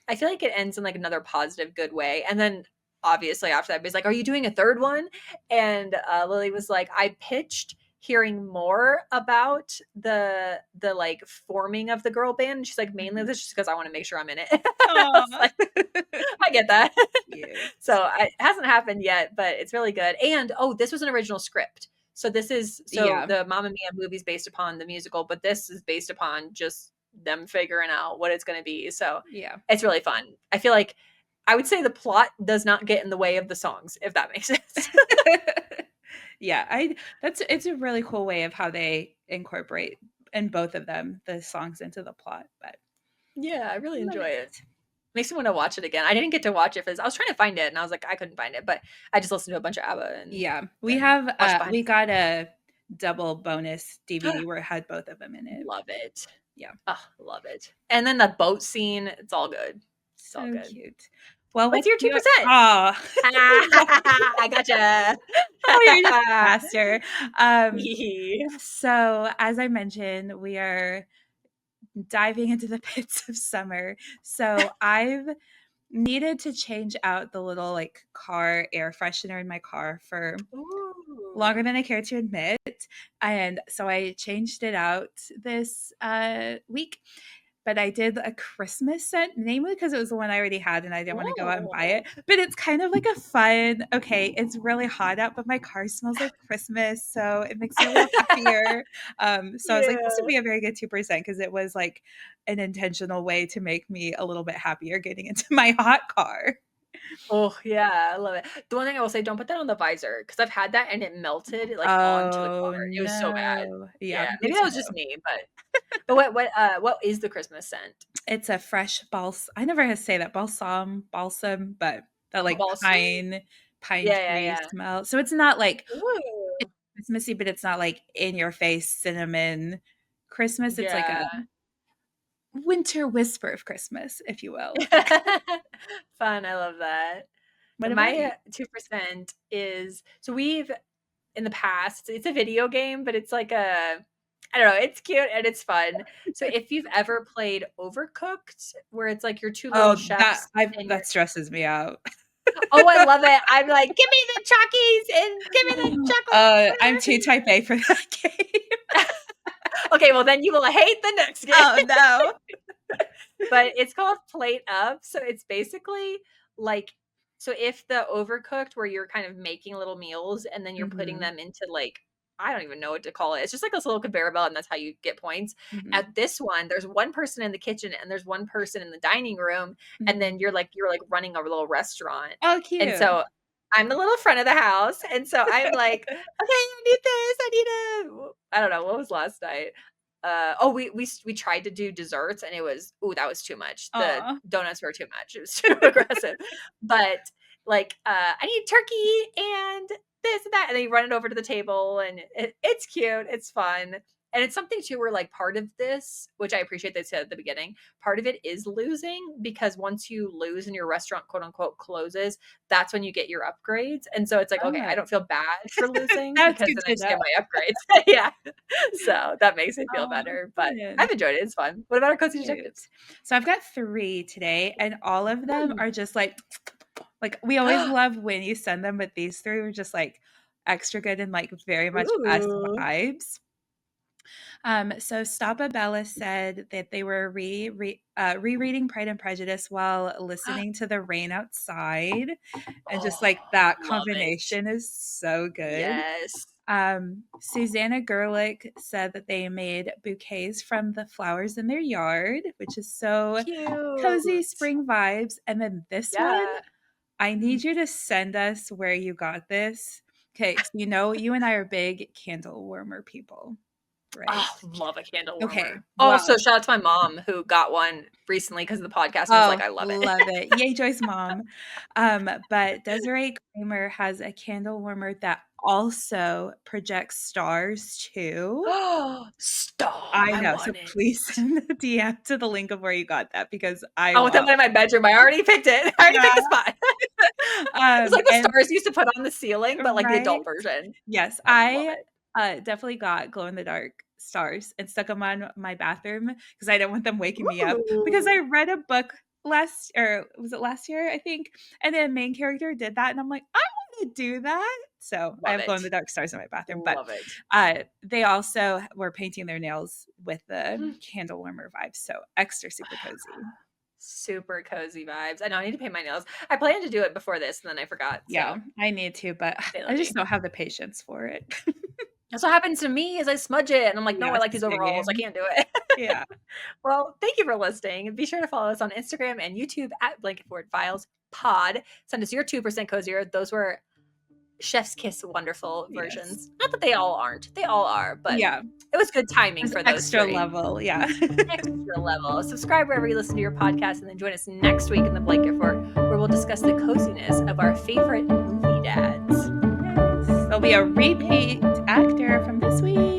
Speaker 2: I feel like it ends in like another positive good way. And then obviously after that, he's like, "Are you doing a third one?" And Lily was like, "I pitched hearing more about the like forming of the girl band. And she's like, mainly
Speaker 1: Mhm.
Speaker 2: this just because I want to make sure I'm in it. I was
Speaker 1: Aw.
Speaker 2: like, I get that.
Speaker 1: Cute.
Speaker 2: So it hasn't happened yet, but it's really good. And oh, this was an original script. So this is so
Speaker 1: Yeah.
Speaker 2: the Mamma Mia movie is based upon the musical, but this is based upon just them figuring out what it's going to be. So
Speaker 1: Yeah.
Speaker 2: it's really fun. I feel like I would say the plot does not get in the way of the songs, if that makes sense.
Speaker 1: Yeah, I that's it's a really cool way of how they incorporate in both of them the songs into the plot, but
Speaker 2: Yeah, I really
Speaker 1: love
Speaker 2: enjoy it.
Speaker 1: it.
Speaker 2: Makes me want to watch it again. I didn't get to watch it. I was trying to find it, and I was like, I couldn't find it. But I just listened to a bunch of ABBA
Speaker 1: Yeah,
Speaker 2: and watched behind
Speaker 1: we
Speaker 2: the
Speaker 1: got a double bonus
Speaker 2: scenes.
Speaker 1: DVD where it had both of them in it.
Speaker 2: Love it.
Speaker 1: Yeah,
Speaker 2: Oh, love it. And then the boat scene, it's all good. It's all
Speaker 1: so
Speaker 2: good.
Speaker 1: cute. Well,
Speaker 2: What's
Speaker 1: what's
Speaker 2: your
Speaker 1: your
Speaker 2: 2%?
Speaker 1: aw.
Speaker 2: I gotcha.
Speaker 1: Oh, you're just faster. Um, so as I mentioned, we are diving into the pits of summer. So I've needed to change out the little like car air freshener in my car for
Speaker 2: Ooh.
Speaker 1: longer than I care to admit. And so I changed it out this week. But I did a Christmas scent, namely because it was the one I already had and I didn't want to go out and buy it.
Speaker 2: Oh.
Speaker 1: But it's kind of like a fun, okay, it's really hot out, but my car smells like Christmas. So it makes me a little happier. So I was like, this
Speaker 2: Yeah.
Speaker 1: would be a very good 2% because it was like an intentional way to make me a little bit happier getting into my hot car.
Speaker 2: Oh, yeah, I love it. The one thing I will say, don't put that on the visor because I've had that and it melted like onto the car.
Speaker 1: Oh
Speaker 2: It was so bad.
Speaker 1: no. Yeah,
Speaker 2: Yeah,
Speaker 1: me
Speaker 2: maybe that was
Speaker 1: too.
Speaker 2: just me, but what is the Christmas scent?
Speaker 1: It's a fresh I never had to say that, balsam, but that,
Speaker 2: Oh,
Speaker 1: like,
Speaker 2: balsam?
Speaker 1: pine
Speaker 2: Yeah, yeah,
Speaker 1: tree
Speaker 2: yeah.
Speaker 1: smell. So it's not, like it's
Speaker 2: Ooh.
Speaker 1: Christmassy, but it's not, like, in your face cinnamon Christmas. It's like
Speaker 2: Yeah.
Speaker 1: a winter whisper of Christmas, if you will.
Speaker 2: Fun, I love that.
Speaker 1: What about
Speaker 2: My
Speaker 1: you?
Speaker 2: 2% is so we've in the past, it's a video game, but it's like a I don't know, it's cute and it's fun. So if you've ever played Overcooked, where it's like your 2 little
Speaker 1: Oh,
Speaker 2: chefs and you're
Speaker 1: that stresses me out.
Speaker 2: oh, I love it. I'm like, "Give me the Chockies and give me the
Speaker 1: I'm too
Speaker 2: chocolate."
Speaker 1: type A for that game.
Speaker 2: Okay, well, then you will hate the next game.
Speaker 1: Oh, no.
Speaker 2: But it's called Plate Up. So it's basically like so if the overcooked where you're kind of making little meals and then you're putting
Speaker 1: Mhm,
Speaker 2: them into like I don't even know what to call it. It's just like this little conveyor belt, and that's how you get points.
Speaker 1: mhm,
Speaker 2: At this one, there's one person in the kitchen and there's one person in the dining room, and
Speaker 1: mhm.
Speaker 2: then you're like running a little restaurant.
Speaker 1: Oh,
Speaker 2: And
Speaker 1: cute.
Speaker 2: so I'm the little front of the house, and so I'm like, okay, I need this. I need a. I don't know what was last night. Oh, we tried to do desserts and it was that was too much. The
Speaker 1: Aw.
Speaker 2: donuts were too much. It was too aggressive. But like I need turkey and this and that, and then you run it over to the table, and it's cute, it's fun. And it's something too where like part of this, which I appreciate they said at the beginning, part of it is losing because once you lose and your restaurant quote unquote closes, that's when you get your upgrades. And so it's like, okay, I
Speaker 1: Oh,
Speaker 2: don't feel bad for losing
Speaker 1: that's
Speaker 2: because
Speaker 1: good
Speaker 2: then I
Speaker 1: to
Speaker 2: just
Speaker 1: know.
Speaker 2: get my upgrades. Yeah. So that makes me feel
Speaker 1: Aw,
Speaker 2: better. But
Speaker 1: fun.
Speaker 2: I've enjoyed it. It's fun. What about our cozy
Speaker 1: Cute.
Speaker 2: detectives?
Speaker 1: So I've got 3 today, and all of them
Speaker 2: Hmm.
Speaker 1: are just like, we always love when you send them, but these 3 were just, like, extra good and, like, very much us
Speaker 2: Ooh.
Speaker 1: vibes. So Stapa Bella said that they were rereading Pride and Prejudice while listening to the rain outside, and just,
Speaker 2: Oh,
Speaker 1: like, that
Speaker 2: love it.
Speaker 1: combination is so good.
Speaker 2: Yes.
Speaker 1: Susanna Gerlich said that they made bouquets from the flowers in their yard, which is so cozy
Speaker 2: Cute.
Speaker 1: spring vibes. And then this one,
Speaker 2: Yeah.
Speaker 1: I
Speaker 2: Mm.
Speaker 1: need you to send us where you got this. Okay, so you and I are big candle warmer people, right?
Speaker 2: Oh, love a candle
Speaker 1: Okay,
Speaker 2: warmer. Also,
Speaker 1: well,
Speaker 2: shout out to my mom who got one recently because of the podcast and was like,
Speaker 1: oh,
Speaker 2: I love it.
Speaker 1: love it. Yay, Joy's mom. But Desiree Kramer has a candle warmer that also projects stars too.
Speaker 2: Oh, stop.
Speaker 1: I
Speaker 2: I
Speaker 1: know, so
Speaker 2: want it.
Speaker 1: please send the DM to the link of where you got that because I
Speaker 2: I want that
Speaker 1: want
Speaker 2: one in my bedroom. I already picked it. I already
Speaker 1: yeah,
Speaker 2: picked the spot. It's like the
Speaker 1: and
Speaker 2: stars used to put on the ceiling, but like the
Speaker 1: right?
Speaker 2: adult version.
Speaker 1: Yes,
Speaker 2: I love
Speaker 1: I,
Speaker 2: it.
Speaker 1: definitely got glow in the dark stars and stuck them on my bathroom because I didn't want them waking me up because
Speaker 2: Ooh.
Speaker 1: I read a book last or was it last year, I think, and the main character did that, and I'm like, "I do that. So I
Speaker 2: Love
Speaker 1: have glow
Speaker 2: it.
Speaker 1: in the dark stars in my bathroom. But
Speaker 2: Love it.
Speaker 1: they also were painting their nails with the candle warmer vibes. So extra super cozy.
Speaker 2: Super cozy vibes. I know I need to paint my nails. I planned to do it before this and then I forgot.
Speaker 1: Yeah,
Speaker 2: So
Speaker 1: I need to, but I just
Speaker 2: lazy.
Speaker 1: don't have the patience for it.
Speaker 2: That's what happens to me is I smudge it and I'm like, no, I
Speaker 1: Yeah,
Speaker 2: like these overalls. I
Speaker 1: same.
Speaker 2: can't do it.
Speaker 1: Yeah.
Speaker 2: Well, thank you for listening. Be sure to follow us on Instagram and YouTube at Blanket Fort Files Pod. Send us your 2% cozier. Those were chef's kiss wonderful
Speaker 1: Yes.
Speaker 2: versions. Not that they all aren't. They all are, but
Speaker 1: Yeah.
Speaker 2: it was good timing
Speaker 1: It's
Speaker 2: for those
Speaker 1: extra
Speaker 2: three.
Speaker 1: level. Yeah.
Speaker 2: Extra level. Subscribe wherever you listen to your podcast and then join us next week in the Blanket Fort where we'll discuss the coziness of our favorite movie dads.
Speaker 1: Yes. There'll be a
Speaker 2: Yay.
Speaker 1: repeat actor from this week.